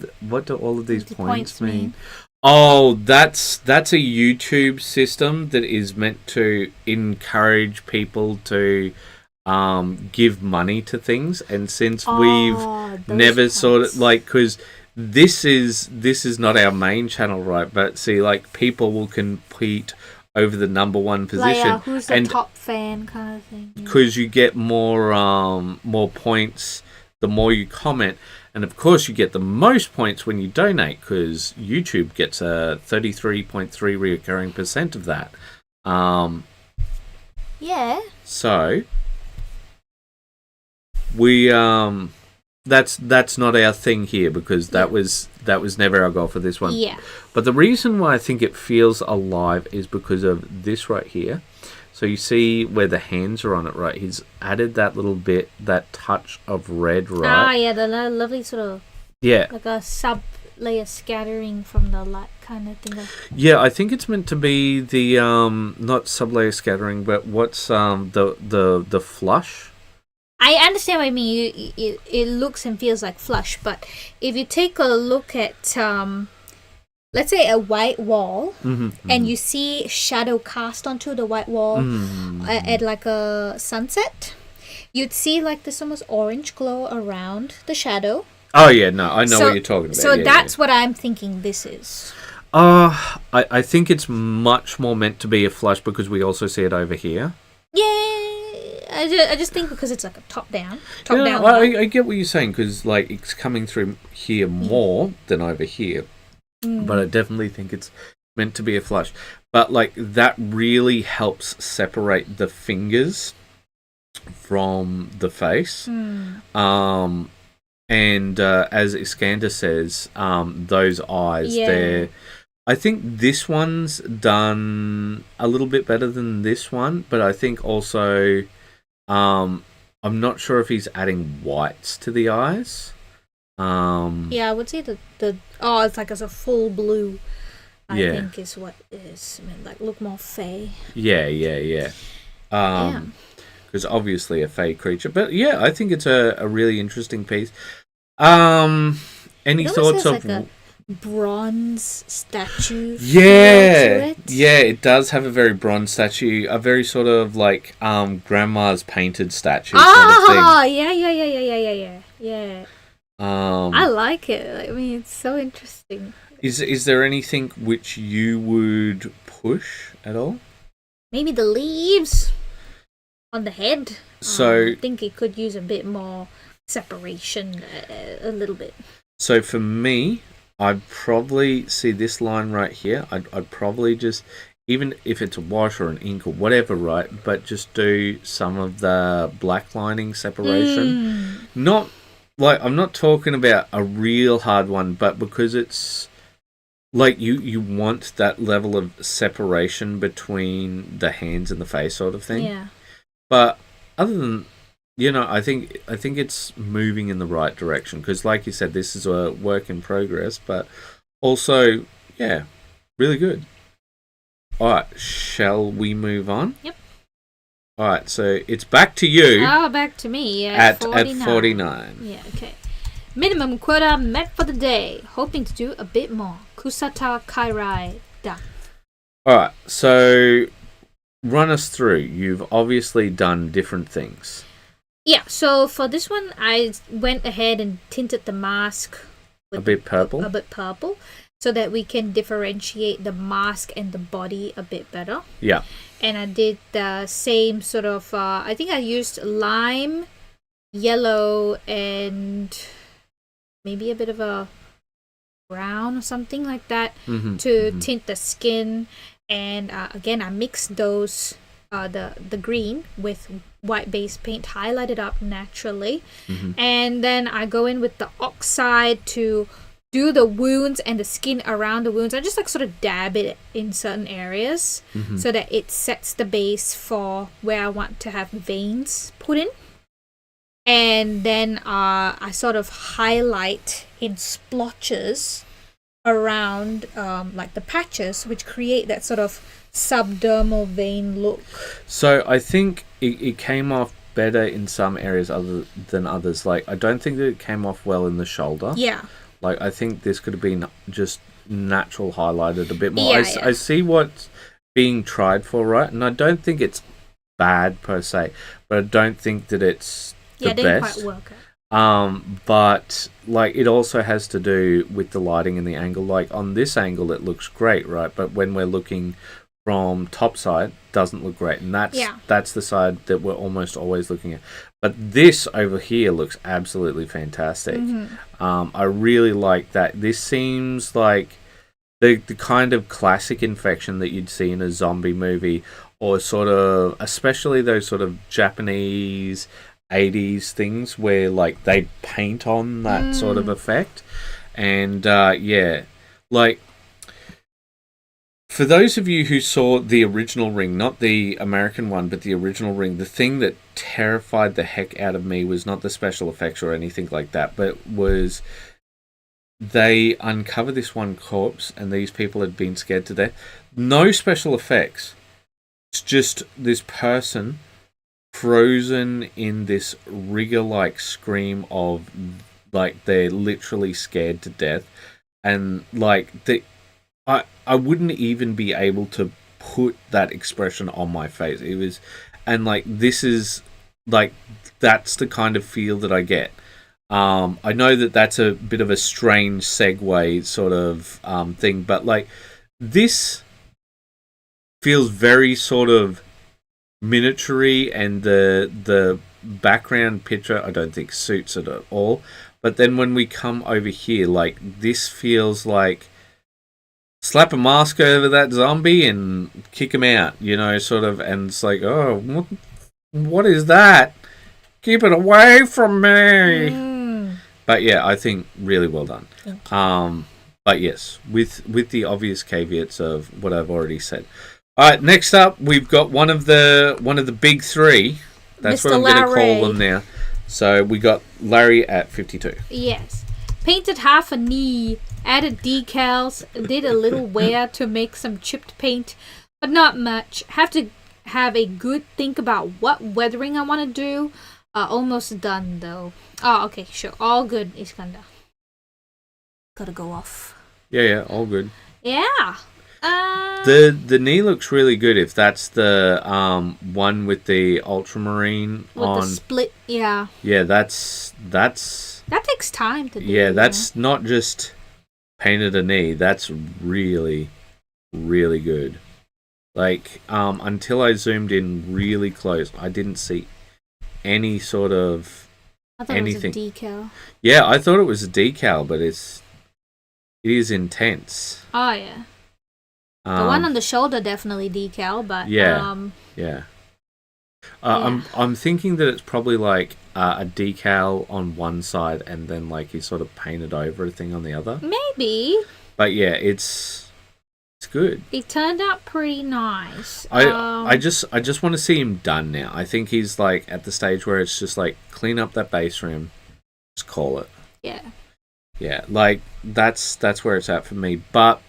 of these points mean? Oh, that's a YouTube system that is meant to encourage people to give money to things, and since we've never points. Sort of like, because this is not our main channel, right? But see, like, people will compete over the number one position. Like, who's the top fan kind of thing? Because you get more points the more you comment, and of course you get the most points when you donate, because YouTube gets a 33.3 reoccurring % of that. Yeah. So we that's not our thing here, because that was never our goal for this one. Yeah. But the reason why I think it feels alive is because of this right here. So you see where the hands are on it, right? He's added that little bit, that touch of red, right? Ah, yeah, the lovely sort of, like a sub-layer scattering from the light kind of thing. Yeah, I think it's meant to be the, not sub-layer scattering, but what's the flush? I understand what you mean. It looks and feels like flush, but if you take a look at, let's say a white wall, and you see shadow cast onto the white wall at like a sunset, you'd see like this almost orange glow around the shadow. Oh yeah, no, I know what you're talking about. So that's what I'm thinking this is. I think it's much more meant to be a flush, because we also see it over here. Yeah. I just think because it's like a top down. I get what you're saying, because like it's coming through here more than over here. But I definitely think it's meant to be a flush. But like that really helps separate the fingers from the face. And as Iskander says, those eyes, they're... I think this one's done a little bit better than this one, but I think also I'm not sure if he's adding whites to the eyes. Yeah, I would say it's like as a full blue. I think is what is meant, like look more fey. Yeah. Because obviously a fey creature, but yeah, I think it's a really interesting piece. Any thoughts of? Like a bronze statue. Yeah, it does have a very bronze statue, a very sort of like grandma's painted statue. Sort of thing. Yeah. I like it. I mean, it's so interesting. Is there anything which you would push at all? Maybe the leaves on the head. So I think it could use a bit more separation, a little bit. So for me, I'd probably see this line right here. I'd probably just, even if it's a wash or an ink or whatever, right? But just do some of the black lining separation. Not like, I'm not talking about a real hard one, but because it's like you want that level of separation between the hands and the face sort of thing. Yeah. But other than, I think it's moving in the right direction, because like you said, this is a work in progress, but also, yeah, really good. All right, shall we move on? Yep. All right, so it's back to you. Oh, back to me at 49. Yeah, okay. Minimum quota met for the day. Hoping to do a bit more. Kusata Kairai da. All right, so run us through. You've obviously done different things. Yeah, so for this one, I went ahead and tinted the mask with a bit purple. so that we can differentiate the mask and the body a bit better. Yeah. And I did the same sort of, I think I used lime, yellow, and maybe a bit of a brown or something like that to tint the skin. And again, I mixed those, the green with white base paint, highlighted up naturally. And then I go in with the oxide to do the wounds and the skin around the wounds. I just like sort of dab it in certain areas so that it sets the base for where I want to have veins put in. And then I sort of highlight in splotches around like the patches, which create that sort of subdermal vein look. So I think it came off better in some areas other than others. Like, I don't think that it came off well in the shoulder. Yeah. Like, I think this could have been just natural highlighted a bit more. Yeah, I see what's being tried for, right? And I don't think it's bad per se, but I don't think that it's the it didn't best. quite work. But like, it also has to do with the lighting and the angle. Like, on this angle it looks great, right? But when we're looking from top side, doesn't look great, and that's the side that we're almost always looking at. But this over here looks absolutely fantastic. I really like that. This seems like the kind of classic infection that you'd see in a zombie movie, or sort of, especially those sort of Japanese 80s things where like they paint on that sort of effect. And like, for those of you who saw the original Ring, not the American one, but the original Ring, the thing that terrified the heck out of me was not the special effects or anything like that, but was they uncovered this one corpse and these people had been scared to death. No special effects. It's just this person frozen in this rigor-like scream of, like, they're literally scared to death. And, like, I wouldn't even be able to put that expression on my face. It was, and like, this is like, that's the kind of feel that I get. I know that that's a bit of a strange segue sort of thing, but like, this feels very sort of miniature-y, and the background picture I don't think suits it at all. But then when we come over here, like, this feels like slap a mask over that zombie and kick him out, you know, sort of. And it's like, oh, what is that? Keep it away from me. But yeah, I think really well done. But yes, with the obvious caveats of what I've already said. All right, next up we've got one of the big three. That's Mr. what I'm going to Larry. call them now. So we got Larry at 52. Yes. Painted half a knee, added decals, did a little wear to make some chipped paint, but not much. Have to have a good think about what weathering I want to do. Almost done though. Oh, okay, sure. All good, Iskandar. Gotta go off. Yeah, all good. Yeah. The knee looks really good if that's the one with the ultramarine with on the split, yeah. Yeah, that's That takes time to do. yeah, that's not just painted a knee. That's really, really good. Like, until I zoomed in really close, I didn't see any sort of I thought anything. it was a decal. Yeah, I thought it was a decal, but it is intense. Oh yeah. The one on the shoulder definitely decal, but yeah. yeah. I'm thinking that it's probably like a decal on one side and then like he sort of painted over a thing on the other. Maybe. But yeah, it's good. It turned out pretty nice. I just want to see him done now. I think he's like at the stage where it's just like clean up that base rim, just call it. Yeah. Yeah, like that's where it's at for me. But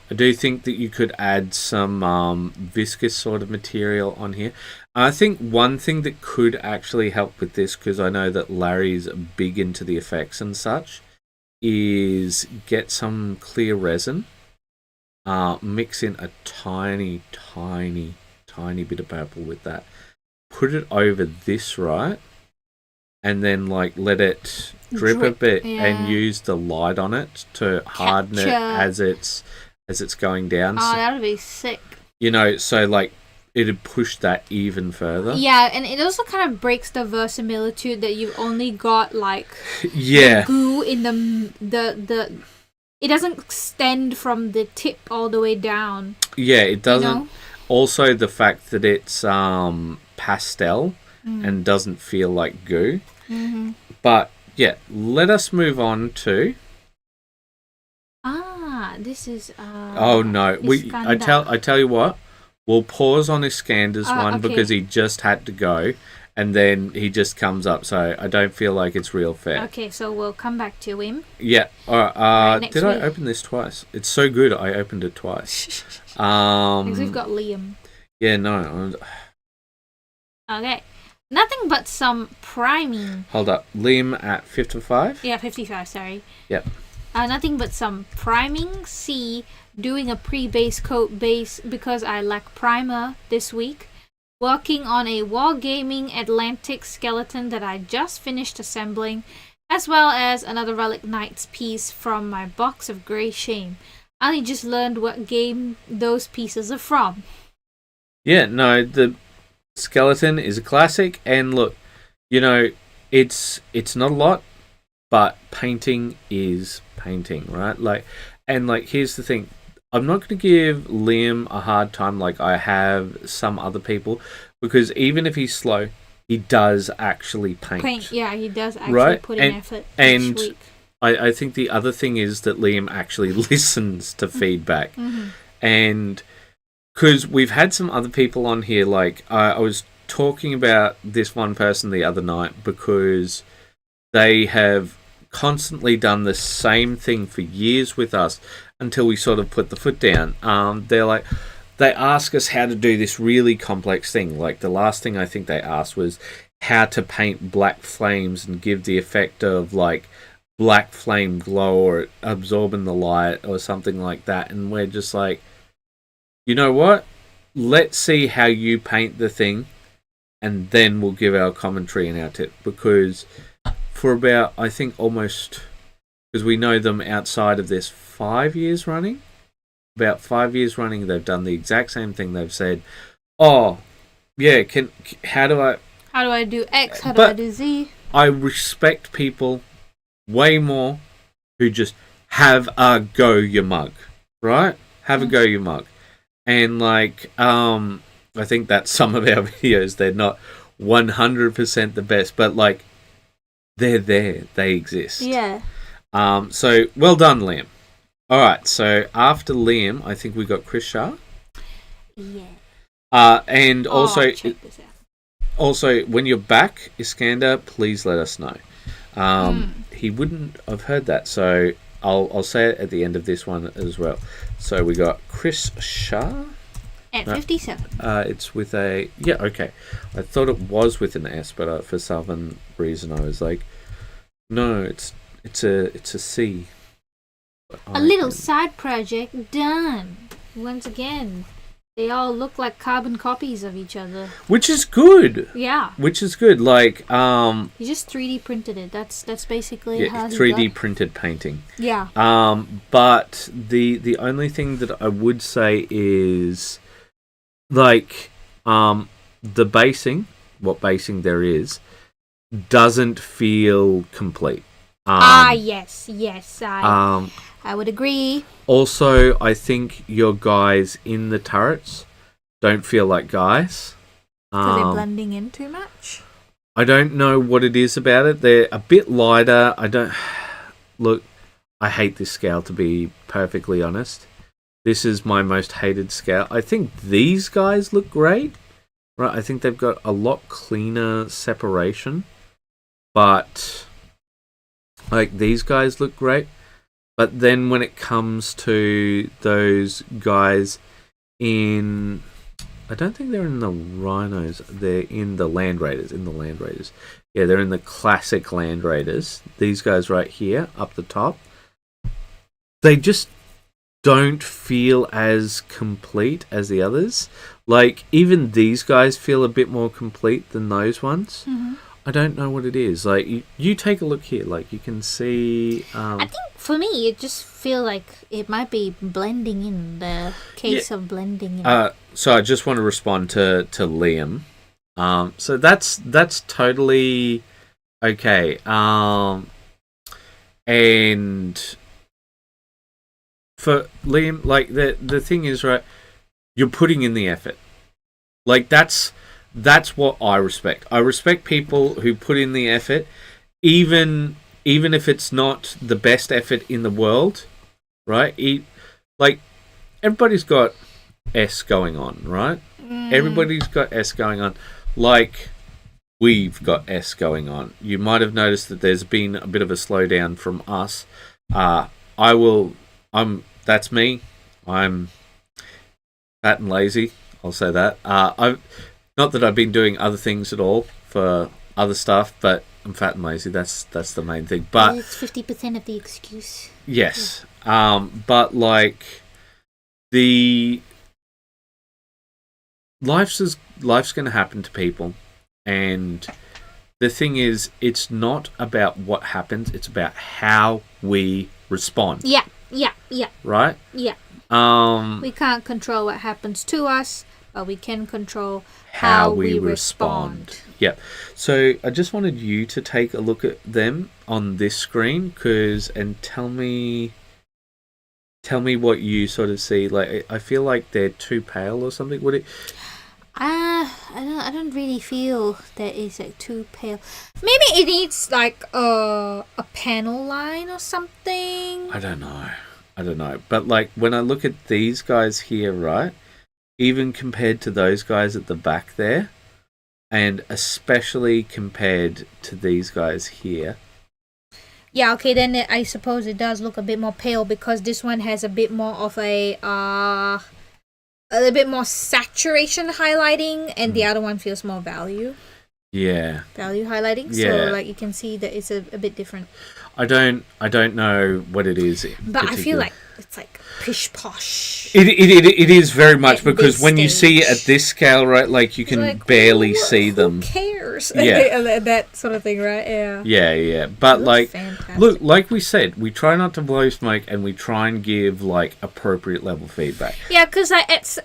I do think that you could add some viscous sort of material on here. I think one thing that could actually help with this, because I know that Larry's big into the effects and such, is get some clear resin, mix in a tiny bit of purple with that, put it over this, right? and then like let it drip a bit and use the light on it to harden it as it's going down. Oh, that would be sick. You know, so like it'd push that even further. Yeah, and it also kind of breaks the verisimilitude that you've only got like the goo in the it doesn't extend from the tip all the way down. Yeah, it doesn't. You know? Also, the fact that it's pastel and doesn't feel like goo. Mm-hmm. But yeah, let us move on to. This is. Oh no! I tell you what. We'll pause on Iskander's one because he just had to go, and then he just comes up. So I don't feel like it's real fair. Okay, so we'll come back to him. Yeah. Right, did I open this twice? It's so good. I opened it twice. Because we've got Liam. Yeah. No. Okay. Nothing but some priming. Hold up. Liam at 55? Yeah, 55. Sorry. Yep. Nothing but some priming. C. Doing a pre-base coat base because I lack primer this week. Working on a Wargaming Atlantic skeleton that I just finished assembling, as well as another Relic Knights piece from my box of Grey Shame. I only just learned what game those pieces are from. Yeah, no, the skeleton is a classic, and look, you know, it's not a lot, but painting is painting, right? Like, and like, here's the thing. I'm not going to give Liam a hard time like I have some other people, because even if he's slow, he does actually paint. Yeah, he does actually put in effort each week. I think the other thing is that Liam actually listens to feedback. Mm-hmm. And because we've had some other people on here, like I was talking about this one person the other night because they have constantly done the same thing for years with us until we sort of put the foot down. They ask us how to do this really complex thing. Like the last thing I think they asked was how to paint black flames and give the effect of like black flame glow or absorbing the light or something like that. And we're just like, you know what? Let's see how you paint the thing, and then we'll give our commentary and our tip. Because for about, I think almost, because we know them outside of this 5 years running, about 5 years running, they've done the exact same thing. They've said, oh, yeah, how do I do X? How do I do Z? I respect people way more who just have a go your mug, right? Have a go your mug. And like, I think that's some of our videos. They're not 100% the best, but like, they're there. They exist. Yeah. So well done, Liam. All right. So after Liam, I think we got Chris Shah. Yeah. And also, check this out. Also, when you're back, Iskander, please let us know. He wouldn't have heard that, so I'll say it at the end of this one as well. So we got Chris Shah at 57. It's with a okay. I thought it was with an S, but for some reason I was like, no, it's a C. A little side project done. Once again, they all look like carbon copies of each other, which is good. Yeah, which is good. Like he just 3D printed it. That's basically how 3D printed painting. Yeah. But the only thing that I would say is like the basing, what basing there is, doesn't feel complete. Yes, I would agree. Also, I think your guys in the turrets don't feel like guys. Because they're blending in too much? I don't know what it is about it. They're a bit lighter. Look, I hate this scale, to be perfectly honest. This is my most hated scale. I think these guys look great. Right, I think they've got a lot cleaner separation. But like these guys look great. But then when it comes to those guys in, I don't think they're in the Rhinos. They're in the Land Raiders. Yeah, they're in the classic Land Raiders. These guys right here, up the top. They just don't feel as complete as the others. Like, even these guys feel a bit more complete than those ones. Mm-hmm. I don't know what it is. Like, you take a look here. Like, you can see. I think for me, it just feel like it might be blending in, the case of blending in. So I just want to respond to Liam. So that's totally okay. And for Liam, like, the thing is, right, you're putting in the effort. Like, that's what I respect. I respect people who put in the effort, even if it's not the best effort in the world, right? Like, everybody's got S going on, right? Everybody's got S going on. Like, we've got S going on. You might have noticed that there's been a bit of a slowdown from us. That's me. I'm fat and lazy. I'll say that. Not that I've been doing other things at all for other stuff, but I'm fat and lazy. That's the main thing. But it's 50% of the excuse. Yes. Yeah. But like, the life's going to happen to people, and the thing is, it's not about what happens, it's about how we respond. Yeah. Right? Yeah. We can't control what happens to us, but we can control how we respond. Yeah. So I just wanted you to take a look at them on this screen, and tell me what you sort of see. Like, I feel like they're too pale or something. Would it? I don't really feel that it's like too pale. Maybe it needs like a panel line or something. I don't know. But like, when I look at these guys here, right? Even compared to those guys at the back there, and especially compared to these guys here. Yeah, okay, then I suppose it does look a bit more pale, because this one has a bit more of a bit more saturation highlighting, and the other one feels more value. Yeah. Value highlighting. Yeah. So like, you can see that it's a bit different. I don't know what it is. But I feel like it's like pish posh. It is very much, because when you stage. see it at this scale, right, like, you can like, barely see them. Who cares? Yeah. That sort of thing, right? Yeah. Yeah. But like, fantastic. look, like we said, we try not to blow smoke, and we try and give like appropriate level feedback. Yeah, because it's,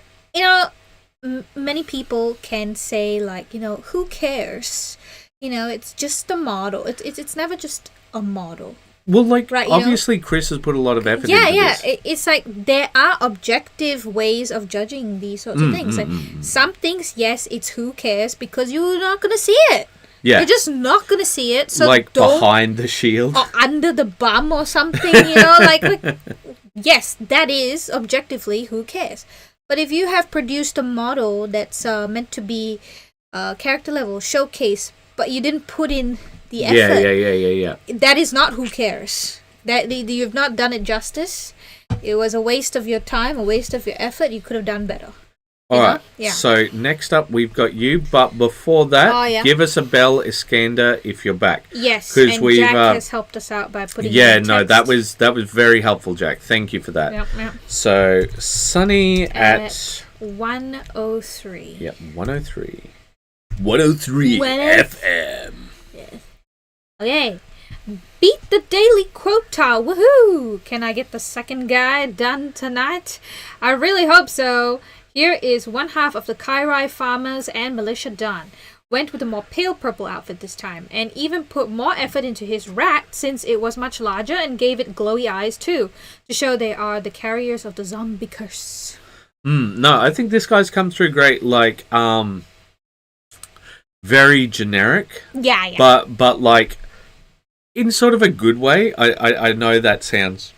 many people can say, like, who cares? It's just a model. It's never just a model. Well, like, right, obviously Chris has put a lot of effort into this. Yeah. It's like, there are objective ways of judging these sorts of things. Like, some things, yes, it's who cares, because you're not going to see it. Yeah. You're just not going to see it. So like, behind the shield. Or under the bum or something, like, yes, that is objectively who cares. But if you have produced a model that's meant to be character level, showcase, but you didn't put in the effort. Yeah. That is not who cares. That you've not done it justice. It was a waste of your time, a waste of your effort. You could have done better. Alright, Yeah. So next up we've got you, but before that, give us a bell, Iskander, if you're back. Yes, and Jack has helped us out by putting in text. that was very helpful, Jack. Thank you for that. Yep. So, Sunny at 103. Yep, 103. 103 FM. Yes. Okay. Beat the daily quota. Woohoo! Can I get the second guy done tonight? I really hope so. Here is one half of the Kairai farmers and militia done. Went with a more pale purple outfit this time, and even put more effort into his rat since it was much larger, and gave it glowy eyes too, to show they are the carriers of the zombie curse. No, I think this guy's come through great, like, very generic. Yeah. But like, in sort of a good way. I know that sounds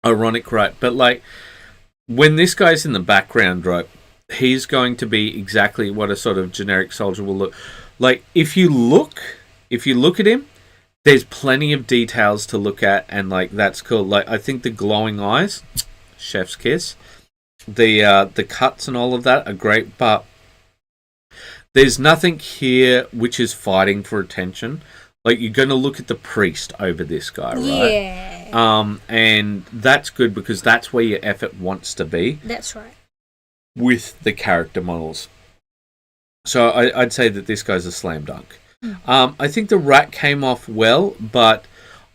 ironic, right? But like, when this guy's in the background, right, he's going to be exactly what a sort of generic soldier will look like. If you look at him, there's plenty of details to look at, and like, that's cool. Like, I think the glowing eyes, chef's kiss. The cuts and all of that are great, but there's nothing here which is fighting for attention. Like, you're going to look at the priest over this guy, right? Yeah. And that's good, because that's where your effort wants to be. That's right. With the character models. So I'd say that this guy's a slam dunk. I think the rat came off well, but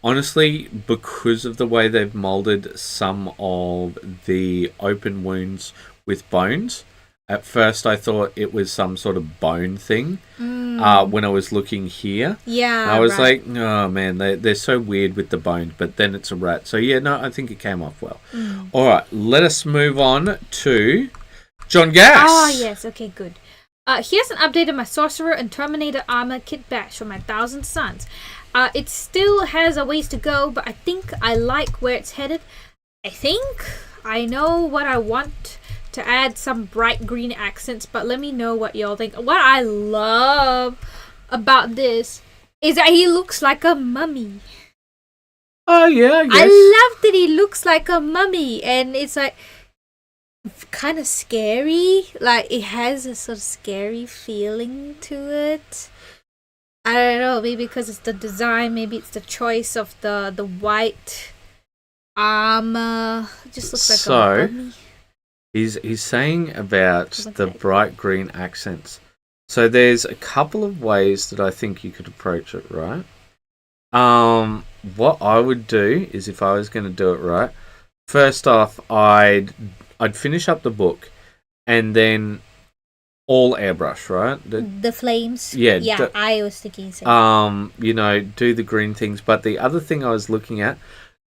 honestly, because of the way they've molded some of the open wounds with bones, at first I thought it was some sort of bone thing when I was looking here. Yeah, I was right. like, oh man, they're so weird with the bones, but then it's a rat. So yeah, no, I think it came off well. All right, let us move on to John Gass. Oh, yes. Okay, good. Here's an update of my Sorcerer and Terminator Armor Kit Bash for my 1,000 Suns. It still has a ways to go, but I think I like where it's headed. I think I know what I want to add some bright green accents, but let me know what y'all think. What I love about this is that he looks like a mummy. Oh yeah, I guess. I love that he looks like a mummy, and it's like kind of scary. Like it has a sort of scary feeling to it. I don't know, maybe because it's the design, maybe it's the choice of the white armor. It just looks like a mummy. He's saying about the Okay. bright green accents. So there's a couple of ways that I think you could approach it, right? What I would do is, if I was going to do it right, first off, I'd finish up the book, and then all airbrush, right? The flames. Yeah, Yeah, I was thinking same. Do the green things. But the other thing I was looking at,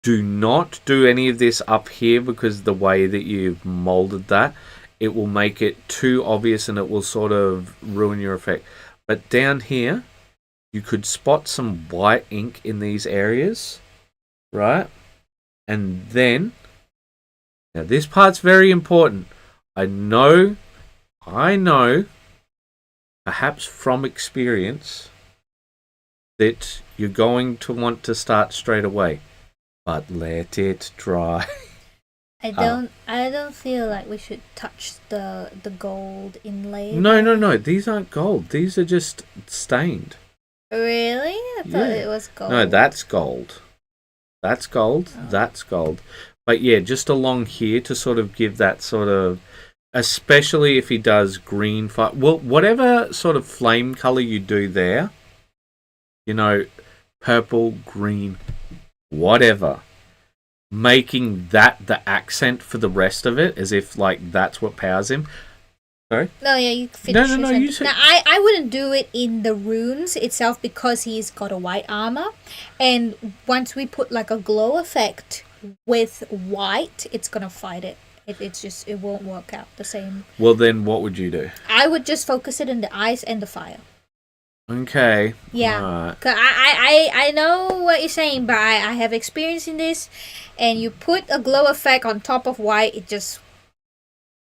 do not do any of this up here, because the way that you've molded that, it will make it too obvious and it will sort of ruin your effect. But down here, you could spot some white ink in these areas, right? And then, now this part's very important. I know, perhaps from experience, that you're going to want to start straight away. But let it dry. I don't feel like we should touch the gold inlay. No. These aren't gold. These are just stained. Really? I thought it was gold. No, that's gold. That's gold. Oh. That's gold. But yeah, just along here to sort of give that sort of, especially if he does green fire. Well, whatever sort of flame color you do there, purple, green, whatever, making that the accent for the rest of it, as if like that's what powers him. Sorry? No, yeah, you finish. No, your you sentence. said. Now, I wouldn't do it in the runes itself because he's got a white armor, and once we put like a glow effect with white, it's gonna fight it. It won't work out the same. Well, then what would you do? I would just focus it in the eyes and the fire. Okay. Yeah. Alright. 'Cause I know what you're saying, but I have experience in this, and you put a glow effect on top of white,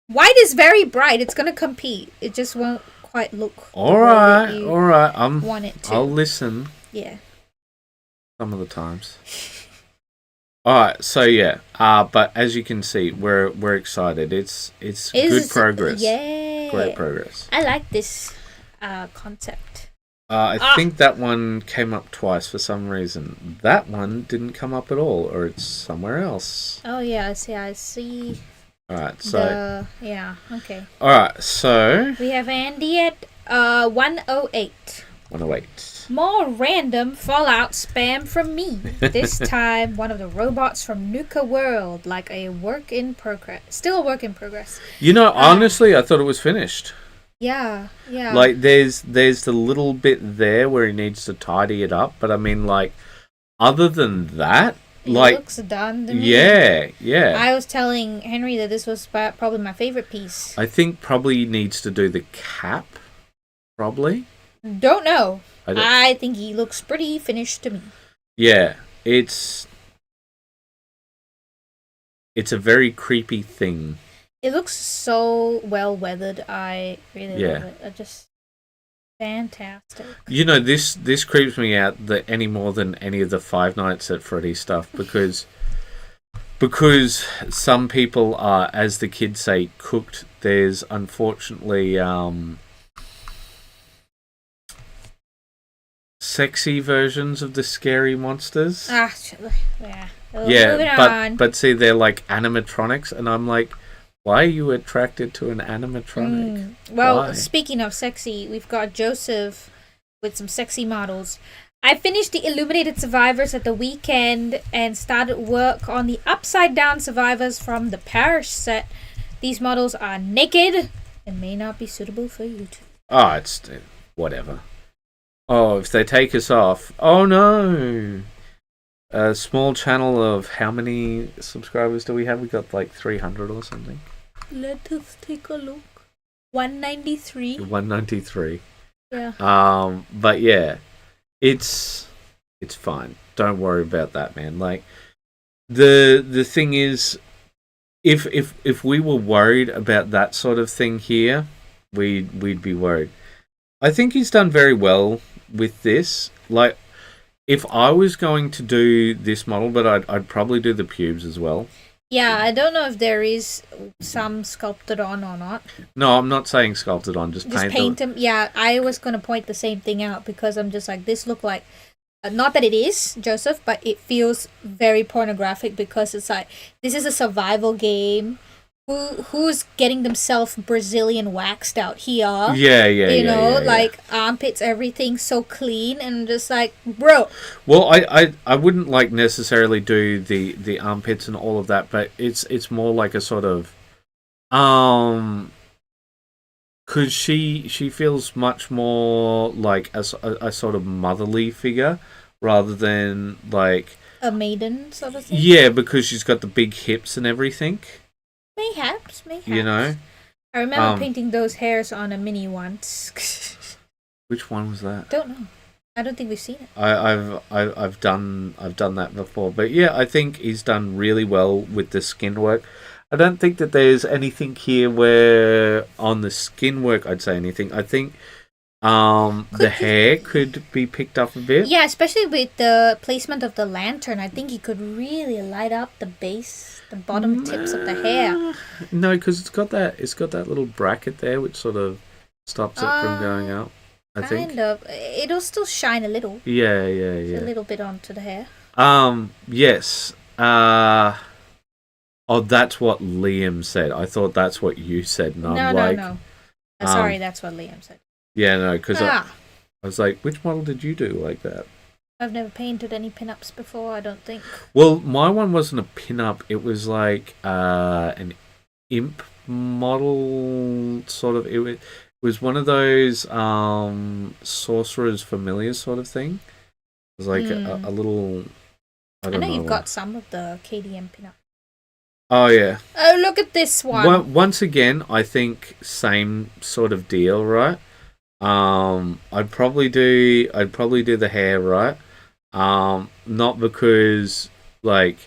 white is very bright. It's gonna compete. It just won't quite look. All right. Want it to. I'll listen. Yeah. Some of the times. Alright, so yeah. But as you can see, we're excited. It's good progress. Yeah. Great progress. I like this concept. I think that one came up twice for some reason. That one didn't come up at all, or it's somewhere else. Oh yeah, I see. Alright, so yeah, okay. Alright, so We have Andy at 108. 108. More random Fallout spam from me. This time, one of the robots from Nuka World, like a work in progress. Still a work in progress. Honestly, I thought it was finished. Yeah. Like, there's the little bit there where he needs to tidy it up, but I mean, like, other than that, It like, looks done to me. yeah. I was telling Henry that this was probably my favorite piece. I think probably he needs to do the cap, probably. Don't know. I don't- I think he looks pretty finished to me. Yeah, it's a very creepy thing. It looks so well weathered. I really Yeah. love it. Fantastic. This creeps me out any more than any of the Five Nights at Freddy's stuff, because some people are, as the kids say, cooked. There's unfortunately sexy versions of the scary monsters. Yeah. Moving on. but see, they're like animatronics, and I'm like, why are you attracted to an animatronic? Well, Why? speaking of sexy, we've got Joseph with some sexy models. I finished the Illuminated Survivors at the weekend and started work on the Upside Down Survivors from the Parish set. These models are naked and may not be suitable for YouTube. Oh, it's whatever. Oh, if they take us off. Oh no! A small channel of how many subscribers do we have? We got like 300 or something. Let us take a look. 193. 193. Yeah. But yeah, it's fine. Don't worry about that, man. Like the thing is, if we were worried about that sort of thing here, we'd be worried. I think he's done very well with this. Like, if I was going to do this model, but I'd probably do the pubes as well. Yeah, I don't know if there is some sculpted on or not. No, I'm not saying sculpted on. Just paint them. Yeah, I was going to point the same thing out because I'm just like, this look like... not that it is, Joseph, but it feels very pornographic because it's like, this is a survival game. Who's getting themselves Brazilian waxed out here? Yeah. You know, like armpits, everything so clean, and just like, bro. Well, I wouldn't like necessarily do the armpits and all of that, but it's more like a sort of because she feels much more like a sort of motherly figure rather than like a maiden sort of thing. Yeah, because she's got the big hips and everything. Mayhaps. You know? I remember painting those hairs on a mini once. Which one was that? Don't know. I don't think we've seen it. I've done that before. But yeah, I think he's done really well with the skin work. I don't think that there's anything here where on the skin work I'd say anything. I think the hair could be picked up a bit. Yeah, especially with the placement of the lantern. I think you could really light up the base, the bottom tips of the hair. No, because it's got that little bracket there which sort of stops it from going up. I think. Kind of. It'll still shine a little. Yeah. A little bit onto the hair. Yes. Oh, that's what Liam said. I thought that's what you said. And No. Sorry, that's what Liam said. Yeah, no, because I was like, which model did you do like that? I've never painted any pinups before, I don't think. Well, my one wasn't a pinup. It was like an imp model, sort of. It was one of those sorcerer's familiar sort of thing. It was like a little... I know you've got some of the KDM pinup. Oh, yeah. Oh, look at this one. Once again, I think same sort of deal, right? I'd probably do the hair, right? Not because like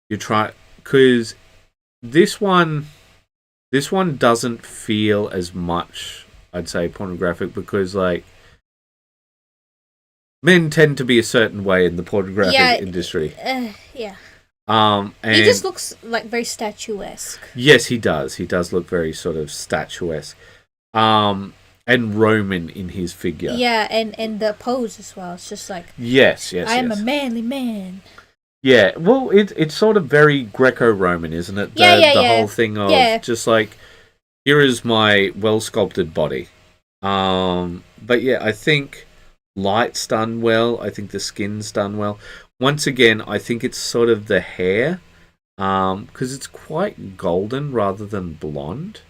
you're trying, because this one doesn't feel as much, I'd say, pornographic, because like men tend to be a certain way in the pornographic industry. Yeah. And he just looks like very statuesque. Yes, he does. He does look very sort of statuesque. And Roman in his figure. Yeah, and the pose as well. It's just like... Yes. I am a manly man. Yeah, well, it's sort of very Greco-Roman, isn't it? The whole thing of just like, here is my well-sculpted body. But yeah, I think light's done well. I think the skin's done well. Once again, I think it's sort of the hair, because it's quite golden rather than blonde.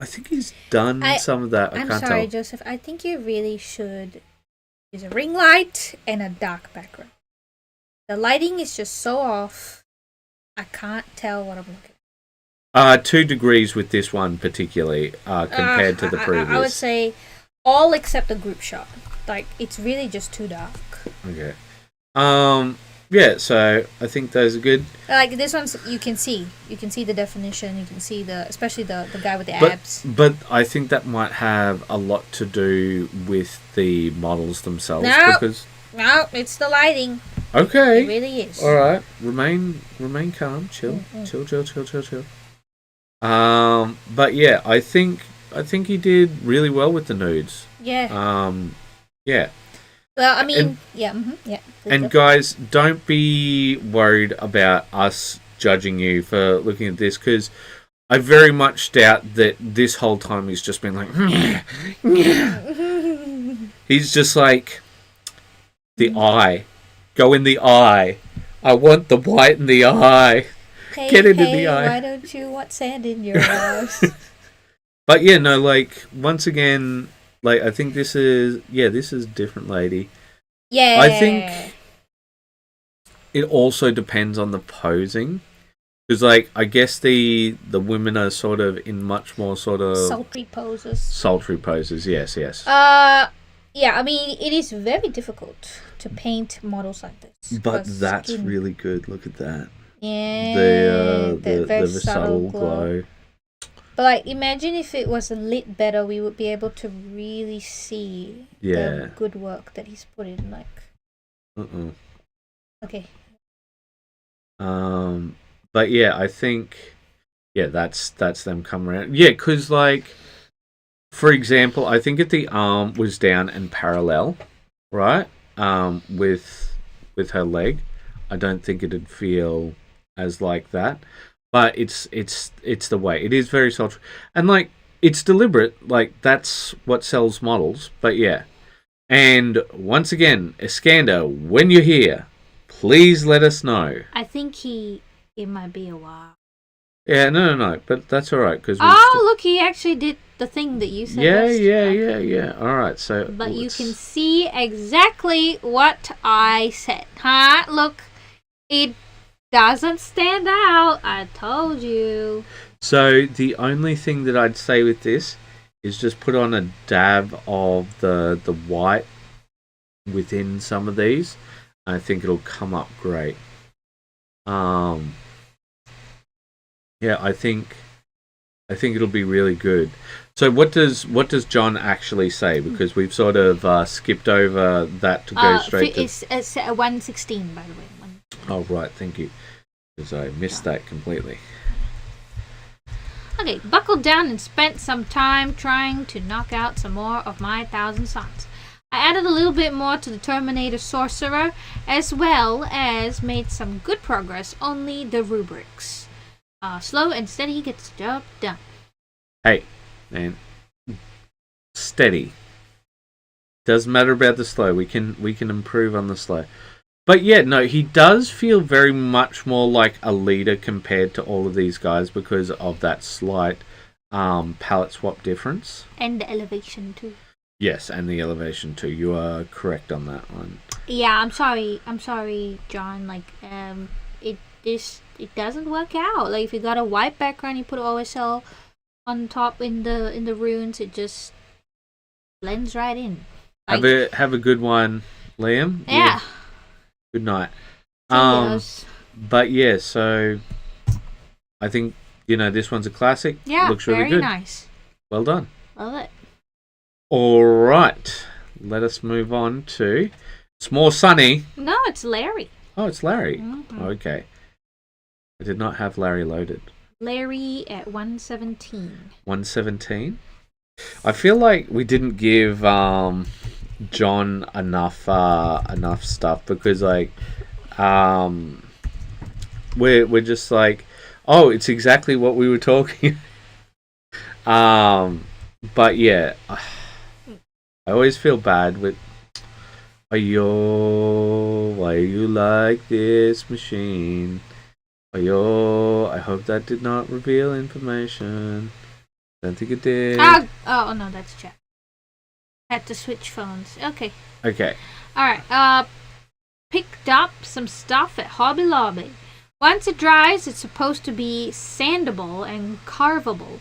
I think he's done some of that. I'm sorry, Joseph. I think you really should use a ring light and a dark background. The lighting is just so off. I can't tell what I'm looking at. 2 degrees with this one particularly, compared to the previous. I would say all except the group shot. Like, it's really just too dark. Okay. Yeah, so I think those are good. Like this one's, you can see the definition. You can see especially the guy with the abs. But I think that might have a lot to do with the models themselves. No, it's the lighting. Okay, it really is. All right, remain calm, chill. But yeah, I think he did really well with the nudes. Yeah. Yeah. Well, I mean, And guys, don't be worried about us judging you for looking at this, because I very much doubt that this whole time he's just been like, "Nyeh, nyeh." He's just like, the eye. Go in the eye. I want the white in the eye. Hey, Get into the eye. Why don't you want sand in your eyes? But yeah, no, like, once again, like, I think this is different lady. Yeah. I think it also depends on the posing. Because, like, I guess the women are sort of in much more sort of... sultry poses. Sultry poses, yes. Yeah, I mean, it is very difficult to paint models like this. But that's really good. Look at that. Yeah. The very subtle glow. But, like, imagine if it was lit better, we would be able to really see the good work that he's put in, like... Okay. But yeah, I think that's them come around. Yeah, because like, for example, I think if the arm was down and parallel, right, with her leg, I don't think it'd feel as like that. But it's the way it is, very sultry, and like it's deliberate. Like that's what sells models. But yeah, and once again, Iskander, when you're here, please let us know. I think it might be a while. Yeah, no, but that's all right because. Look, he actually did the thing that you said. Yeah. All right, so. But you can see exactly what I said, huh? Look, it doesn't stand out. I told you. So the only thing that I'd say with this is just put on a dab of the white within some of these. I think it'll come up great. Yeah, I think it'll be really good. So what does John actually say? Because we've sort of skipped over that to go straight to... It's 116, by the way. Oh, right, thank you. Because I missed that completely. Okay, buckled down and spent some time trying to knock out some more of my 1,000 suns. I added a little bit more to the Terminator Sorcerer, as well as made some good progress on the rubrics. Slow and steady gets the job done. Hey, man. Steady. Doesn't matter about the slow. We can improve on the slow. But yeah, no, he does feel very much more like a leader compared to all of these guys because of that slight palette swap difference. And the elevation too. Yes, and the elevation too. You are correct on that one. Yeah, I'm sorry, John. Like, it doesn't work out. Like, if you got a white background, you put OSL on top in the runes, it just blends right in. Like, have a good one, Liam. Yeah. Good night. Cheers. But yeah, so I think this one's a classic. Yeah, looks really very good. Nice. Well done. Love it. All right, let us move on to. It's more sunny. No, it's Larry. Oh, it's Larry. Mm-hmm. Okay. I did not have Larry loaded. Larry at 117. 117? I feel like we didn't give John enough stuff because like we're just like, oh, it's exactly what we were talking. But yeah, I always feel bad with why are you like this machine? I hope that did not reveal information. Don't think it did. Oh no, that's chat. Had to switch phones. Okay. Alright, picked up some stuff at Hobby Lobby. Once it dries, it's supposed to be sandable and carvable.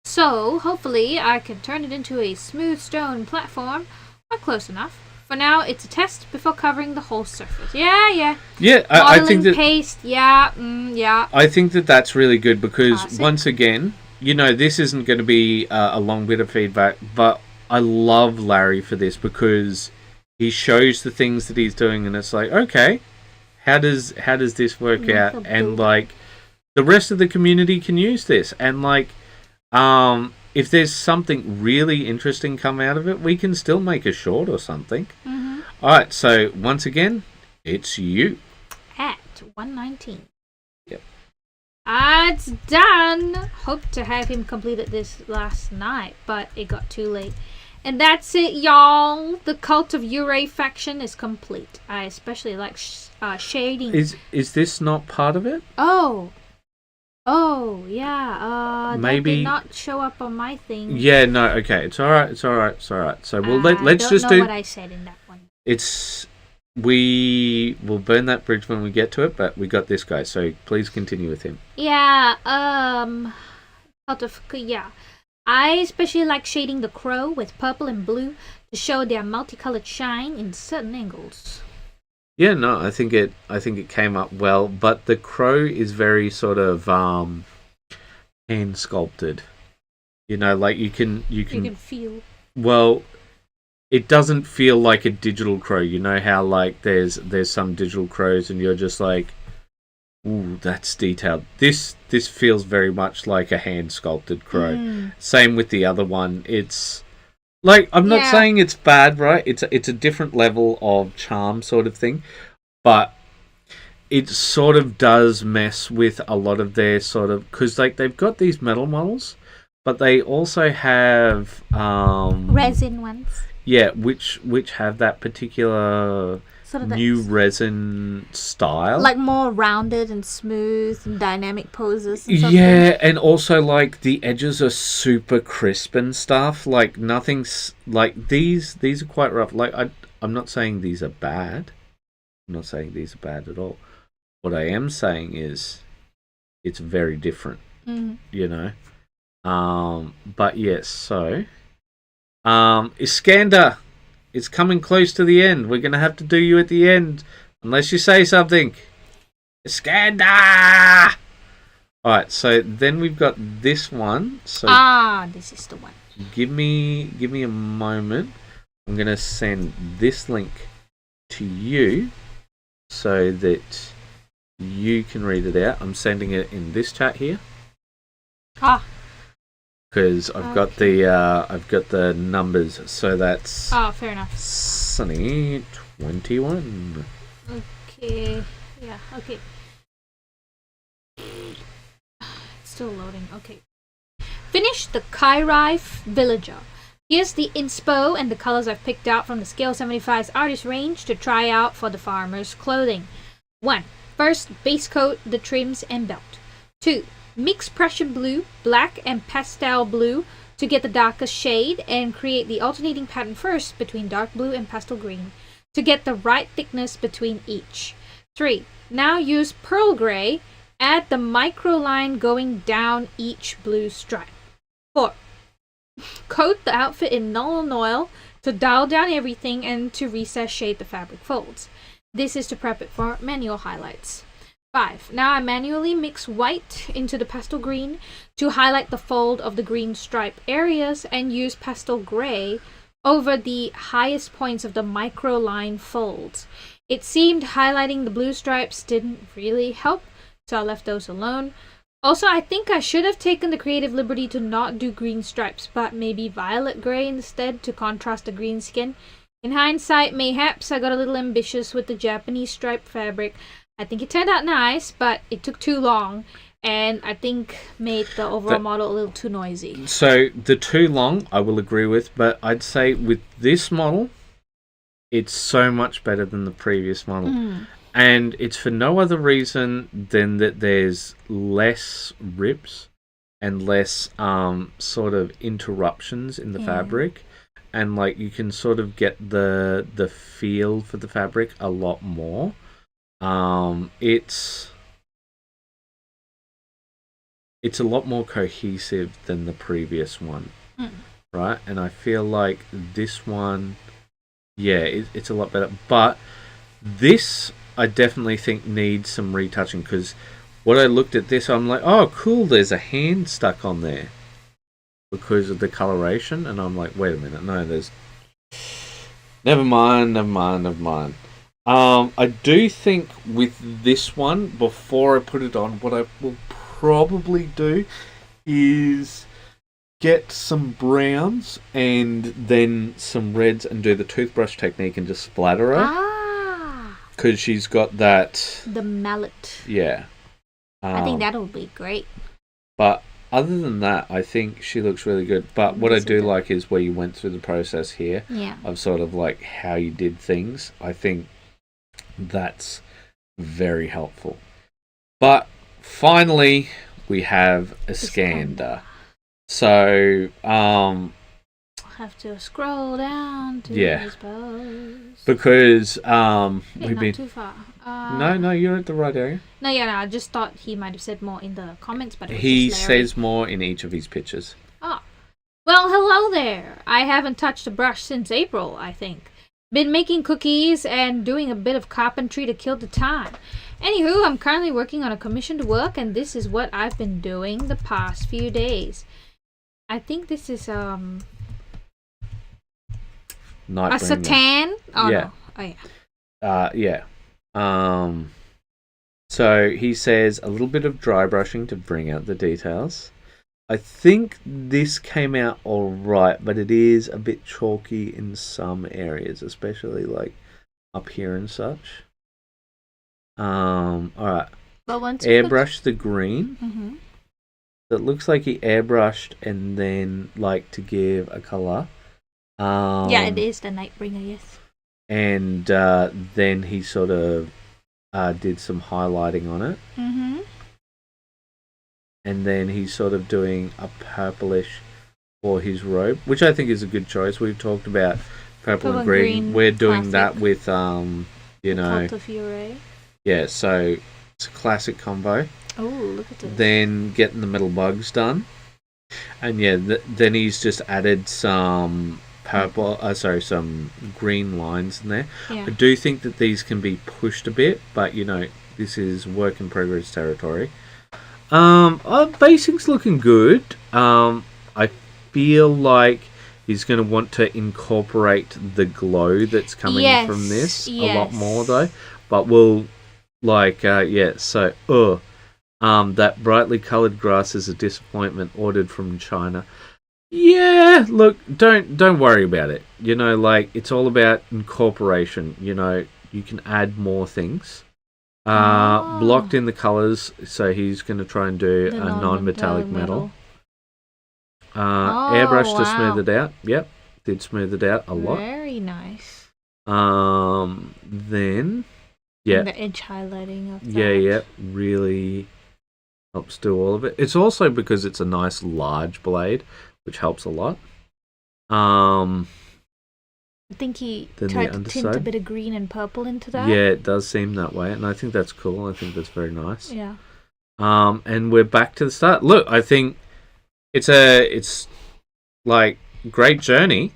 So, hopefully, I can turn it into a smooth stone platform, or close enough. For now, it's a test before covering the whole surface. Yeah. Yeah, I think that... paste, yeah. I think that's really good because, Classic. Once again, this isn't going to be a long bit of feedback, but I love Larry for this because he shows the things that he's doing and it's like, okay, how does this work out? And, like, the rest of the community can use this. And, like, if there's something really interesting come out of it, we can still make a short or something. Mm-hmm. All right, so once again, it's you. At 119. Yep. It's done. Hope to have him completed this last night, but it got too late. And that's it, y'all. The Cult of Ure faction is complete. I especially like shading. Is this not part of it? Oh, yeah. Maybe that did not show up on my thing. Yeah, no, okay. It's all right. So let's just do what I said in that one. We will burn that bridge when we get to it, but we got this guy, so please continue with him. Yeah, I especially like shading the crow with purple and blue to show their multicolored shine in certain angles. Yeah, no, I think it came up well, but the crow is very sort of hand sculpted. You know, like you can feel. Well, it doesn't feel like a digital crow. You know how like there's some digital crows and you're just like, ooh, that's detailed. This feels very much like a hand sculpted crow. Same with the other one. It's like, I'm not saying it's bad, right? It's a different level of charm sort of thing, but it sort of does mess with a lot of their sort of, because like they've got these metal models, but they also have resin ones. Yeah, which have that particular sort of new resin style, like more rounded and smooth and dynamic poses. And yeah, and also like the edges are super crisp and stuff. Like nothing's like these are quite rough. Like I'm not saying these are bad. I'm not saying these are bad at all. What I am saying is it's very different. You know. But yes, so Iskander, it's coming close to the end. We're gonna have to do you at the end, unless you say something. Iskander! Alright, so then we've got this one. So this is the one. Give me a moment. I'm gonna send this link to you so that you can read it out. I'm sending it in this chat here. Because I've got the numbers, so that's fair enough. Sunny 21. Okay, yeah, okay. It's still loading. Okay. Finish the Kairife Villager. Here's the inspo and the colors I've picked out from the Scale 75's artist range to try out for the farmer's clothing. 1. First, base coat the trims and belt. 2. Mix Prussian blue, black, and pastel blue to get the darkest shade and create the alternating pattern first between dark blue and pastel green to get the right thickness between each. 3. Now use pearl gray, add the micro line going down each blue stripe. 4. Coat the outfit in Nuln Oil to dial down everything and to recess shade the fabric folds. This is to prep it for manual highlights. 5. Now I manually mix white into the pastel green to highlight the fold of the green stripe areas and use pastel gray over the highest points of the micro line folds. It seemed highlighting the blue stripes didn't really help, so I left those alone. Also, I think I should have taken the creative liberty to not do green stripes, but maybe violet gray instead to contrast the green skin. In hindsight, mayhaps I got a little ambitious with the Japanese striped fabric. I think it turned out nice, but it took too long, and I think made the overall model a little too noisy. So the too long, I will agree with, but I'd say with this model, it's so much better than the previous model. And it's for no other reason than that there's less rips and less sort of interruptions in the fabric. And like you can sort of get the feel for the fabric a lot more. It's a lot more cohesive than the previous one, right? And I feel like this one, it's a lot better. But this, I definitely think needs some retouching, because when I looked at this, I'm like, oh, cool, there's a hand stuck on there because of the coloration, and I'm like, wait a minute, no, there's... Never mind. I do think with this one, before I put it on, what I will probably do is get some browns and then some reds and do the toothbrush technique and just splatter her. Because she's got that... The mallet. Yeah. I think that'll be great. But other than that, I think she looks really good. But what I do like is where you went through the process here of sort of like how you did things. I think that's very helpful. But finally, we have Iskander. So, I'll have to scroll down to his post. Because we've not been too far. No, you're at the right area. No, I just thought he might have said more in the comments, but he says more in each of his pictures. Oh, well, hello there. I haven't touched a brush since April, I think. Been making cookies and doing a bit of carpentry to kill the time. Anywho, I'm currently working on a commissioned work, and this is what I've been doing the past few days. I think this is a Satan. Oh yeah. No. Oh yeah. So he says a little bit of dry brushing to bring out the details. I think this came out all right, but it is a bit chalky in some areas, especially like up here and such. All right. But once airbrush the green. Mm-hmm. It looks like he airbrushed and then like to give a color. Yeah, it is the Nightbringer, yes. And then he sort of did some highlighting on it. Mm-hmm. And then he's sort of doing a purplish for his robe, which I think is a good choice. We've talked about purple and green. We're doing that with, yeah, so it's a classic combo. Oh, look at this. Then getting the metal bugs done. And yeah, then he's just added some some green lines in there. Yeah. I do think that these can be pushed a bit, but this is work in progress territory. Basic's looking good. I feel like he's going to want to incorporate the glow that's coming from this a lot more though. But we'll that brightly coloured grass is a disappointment, ordered from China. Yeah, look, don't worry about it. It's all about incorporation. You can add more things. Blocked in the colours, so he's going to try and do a non-metallic metal. Airbrush to smooth it out. Yep, did smooth it out a lot. Very nice. Then, and the edge highlighting of that. Yeah, really helps do all of it. It's also because it's a nice large blade, which helps a lot. I think he tried to tint a bit of green and purple into that. Yeah, it does seem that way, and I think that's cool. I think that's very nice. Yeah. And we're back to the start. Look, I think it's great journey.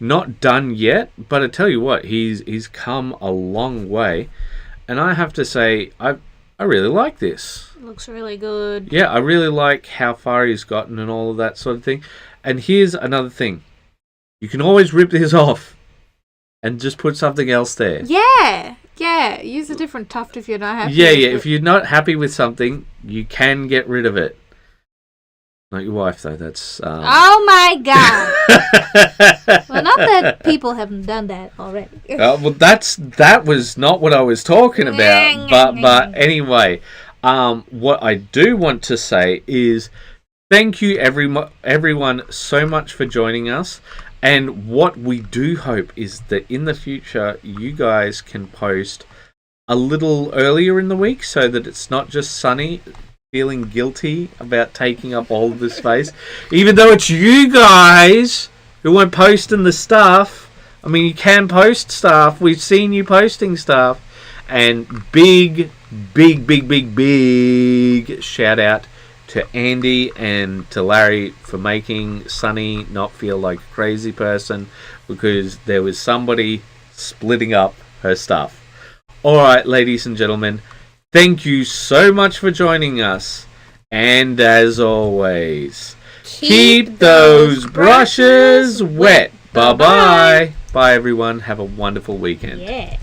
Not done yet, but I tell you what, he's come a long way, and I have to say, I really like this. Looks really good. Yeah, I really like how far he's gotten and all of that sort of thing. And here's another thing. You can always rip this off and just put something else there. Yeah. Use a different tuft if you're not happy. Yeah. If you're not happy with something, you can get rid of it. Not your wife, though. That's. Oh my god! Well, not that people haven't done that already. Well, that was not what I was talking about. But anyway, what I do want to say is thank you everyone so much for joining us. And what we do hope is that in the future, you guys can post a little earlier in the week so that it's not just Sunny feeling guilty about taking up all of the space. Even though it's you guys who weren't posting the stuff. I mean, you can post stuff. We've seen you posting stuff. And big shout out to Andy and to Larry for making Sunny not feel like a crazy person, because there was somebody splitting up her stuff. Alright, ladies and gentlemen, thank you so much for joining us. And as always, keep those brushes wet. Bye-bye. Bye, everyone. Have a wonderful weekend. Yeah.